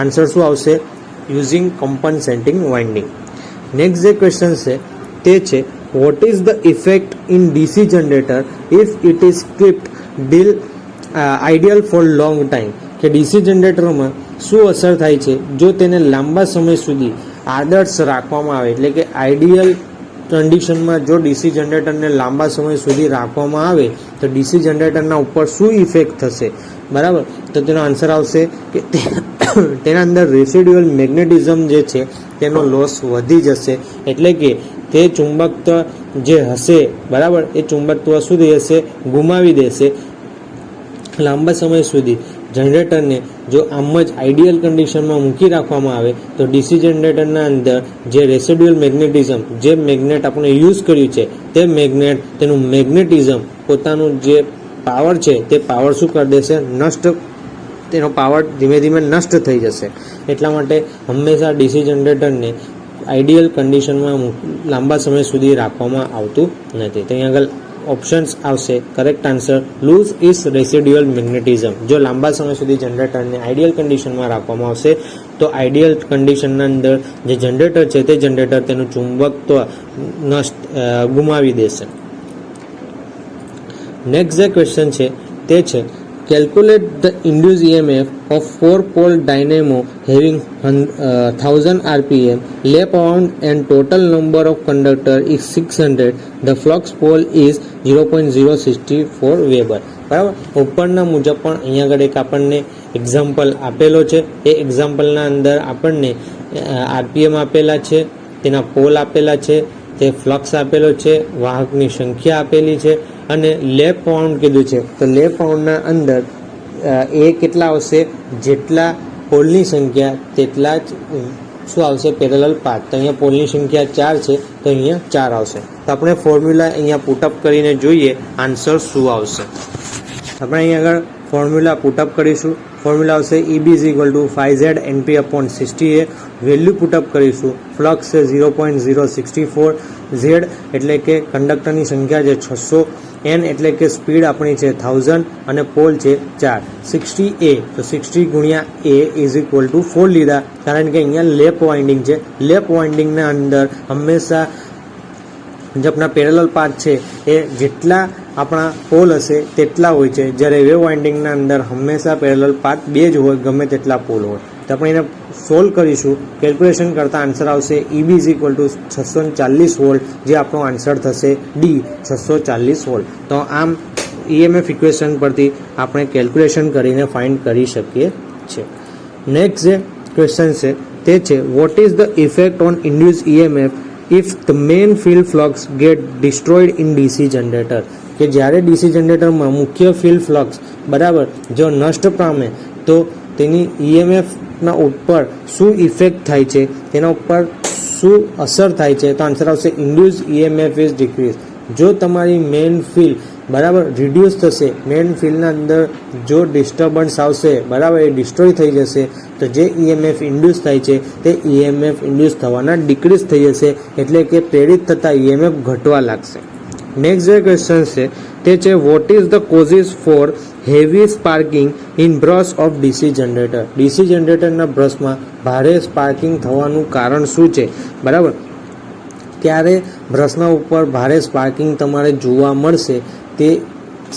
A: આન્સર શું આવશે? Using compensating winding. નેક્સ્ટ જે ક્વેશ્ચન છે તે છે what is the effect in DC generator if it is kept ideal for long time. કે DC જનરેટરમાં શું અસર થાય છે જો તેને લાંબા સમય સુધી આદર્શ રાખવામાં આવે, એટલે કે આઈડિયલ કન્ડિશનમાં જો DC જનરેટરને લાંબા સમય સુધી રાખવામાં આવે તો DC જનરેટરના ઉપર શું ઇફેક્ટ થશે? બરાબર. તો તેનો આન્સર આવશે કે તેના અંદર રેસિડ્યુઅલ મેગ્નેટિઝમ જે છે તેનો લોસ વધી જશે, એટલે કે તે ચુંબકત્વ જે હશે બરાબર એ ચુંબકત્વ શું થઈ જશે ગુમાવી દેશે લાંબા સમય સુધી જનરેટરને જો આમ જ આઈડિયલ કન્ડિશનમાં મૂકી રાખવામાં આવે તો ડીસી જનરેટરના અંદર જે રેસિડ્યુઅલ મેગ્નેટિઝમ જે મેગ્નેટ આપણે યુઝ કર્યું છે તે મેગ્નેટ તેનું મેગ્નેટિઝમ પોતાનું જે પાવર છે તે પાવર શું કરી દેશે નષ્ટ તેનો પાવર ધીમે ધીમે નષ્ટ થઈ જશે એટલા માટે હંમેશા ડીસી જનરેટરને આઈડિયલ કન્ડિશનમાં લાંબા સમય સુધી રાખવામાં આવતું નથી તો અહીં આગળ ઓપ્શન્સ આવશે correct answer lose is residual magnetism જો લાંબા સમય સુધી જનરેટરને આઈડિયલ કન્ડિશનમાં રાખવામાં આવશે તો આઈડિયલ કન્ડિશનના અંદર જે જનરેટર છે તે જનરેટર તેનું ચુંબકત્વ ગુમાવી દેશે નેક્સ્ટ જે ક્વેશ્ચન છે તે છે calculate the induced EMF of 4-pole dynamo having 1000 rpm lap wound and total number of conductor is 600 the flux pole is 0.064 weber બરાબર ઉપરના મુજબ પણ અહીંયા આગળ એક આપણને એક્ઝામ્પલ આપેલો છે એ એક્ઝામ્પલના અંદર આપણને આરપીએમ આપેલા છે તેના પોલ આપેલા છે તે ફ્લક્સ આપેલો છે વાહકની સંખ્યા આપેલી છે અને લેપ પાઉન્ડ કીધું છે તો લેપ પાઉન્ડના અંદર એ કેટલા આવશે જેટલા પોલની સંખ્યા તેટલા જ શું આવશે પેરેલલ પાથ તો અહીંયા પોલની સંખ્યા 4 છે તો અહીંયા 4 આવશે તો આપણે ફોર્મ્યુલા અહીંયા પુટઅપ કરીને જોઈએ આન્સર શું આવશે આપણે અહીંયા આગળ ફોર્મ્યુલા પુટઅપ કરીશું ફોર્મ્યુલા આવશે EB = 5Z/NP/60A વેલ્યુ પુટઅપ કરીશું ફ્લક્સ છે 0.064 Z એટલે કે કંડક્ટરની સંખ્યા છે 600 N એટલે કે સ્પીડ આપણી છે 1000 અને પોલ છે 4 60A તો 60 ગુણ્યા A = 4 લીધા કારણ કે અહીંયા લેપ વાઇન્ડિંગ છે લેપ વાઇન્ડિંગના અંદર હંમેશા જે આપણા પેરેલલ પાથ છે એ જેટલા આપણા પોલ હશે તેટલા હોય છે જ્યારે વેવ વાઇન્ડિંગના અંદર હંમેશા પેરેલલ પાથ 2 જ હોય ગમે તેટલા પોલ હોય તો આપણે એને સોલ્વ કરીશું કેલ્ક્યુલેશન કરતા આન્સર આવશે EB = 640 વોલ્ટ જે આપણો આન્સર થશે ડી 640 વોલ્ટ તો આમ EMF ઇક્વેશન પરથી આપણે કેલ્ક્યુલેશન કરીને ફાઇન્ડ કરી શકીએ છીએ નેક્સ્ટ જે ક્વેશ્ચન છે તે છે what is the effect on induced EMF if the main field flux get destroyed in DC generator કે જ્યારે ડીસી જનરેટરમાં મુખ્ય ફિલ્ડ ફ્લક્સ બરાબર જો નષ્ટ પામે તો તેની EMFના ઉપર શું ઇફેક્ટ થાય છે તેના ઉપર શું અસર થાય છે તો આન્સર આવશે ઇન્ડ્યુસ્ડ EMF ઇઝ ડિક્રીઝ જો તમારી મેઇન ફિલ્ડ બરાબર રિડ્યુસ થશે મેઇન ફિલ્ડના અંદર જો ડિસ્ટર્બન્સ આવશે બરાબર એ ડિસ્ટ્રોય થઈ જશે તો જે EMF ઇન્ડ્યુસ થાય છે તે EMF ઇન્ડ્યુસ થવાના ડિક્રીઝ થઈ જશે એટલે કે પ્રેરિત થતા EMF ઘટવા લાગશે નેક્સ્ટ જે ક્વેશ્ચન છે તે છે what is the causes for heavy sparking in brush of DC generator DC જનરેટરના બ્રશમાં ભારે સ્પાર્કિંગ થવાનું કારણ શું છે બરાબર ત્યારે બ્રશના ઉપર ભારે સ્પાર્કિંગ તમારે જોવા મળશે તે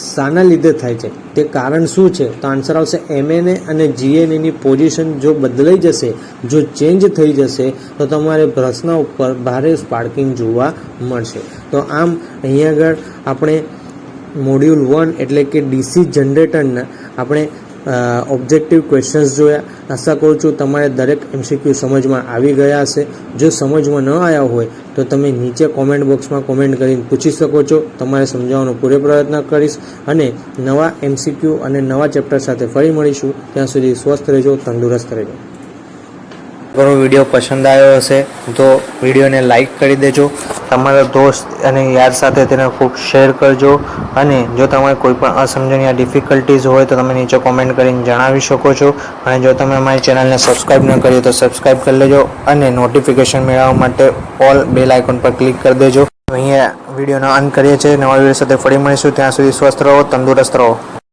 A: શાના લીધે થાય છે તે કારણ શું છે તો આન્સર આવશે MNA અને GNA ની પોઝિશન જો બદલાઈ જશે જો ચેન્જ થઈ જશે તો તમારે બ્રશના ઉપર ભારે સ્પાર્કિંગ જોવા મળશે તો આમ અહીંયા આગળ આપણે મોડ્યુલ 1 એટલે કે ડીસી જનરેટરના આપણે ઓબ્જેક્ટિવ ક્વેશ્ચન્સ જોયા આશા કરું છું તમારે દરેક MCQ સમજમાં આવી ગયા હશે જો સમજમાં ન આવ્યા હોય તો તમે નીચે કોમેન્ટ બોક્સમાં કોમેન્ટ કરીને પૂછી શકો છો તમારે સમજાવવાનો પૂરો પ્રયત્ન કરીશ અને નવા MCQ અને નવા ચેપ્ટર સાથે ફરી મળીશું ત્યાં સુધી સ્વસ્થ રહેજો તંદુરસ્ત રહેજો અગર વિડીયો પસંદ આવ્યો હશે તો વિડીયોને લાઈક કરી દેજો તમારા દોસ્ત અને યાર સાથે તેને ખૂબ શેર કરજો અને જો તમારે કોઈ પણ અસમજણ યા ડિફિકલ્ટીઝ હોય તો તમે નીચે કોમેન્ટ કરીને જણાવી શકો છો અને જો તમે અમારી ચેનલને સબસ્ક્રાઈબ ન કરી તો સબસ્ક્રાઈબ કરી લેજો અને નોટિફિકેશન મેળવવા માટે ઓલ બેલ આઇકોન પર ક્લિક કરી દેજો અહીંયા વિડીયોનો અંત કરીએ છીએ નવા વિડીયો સાથે ફરી મળીશું ત્યાં સુધી સ્વસ્થ રહો તંદુરસ્ત રહો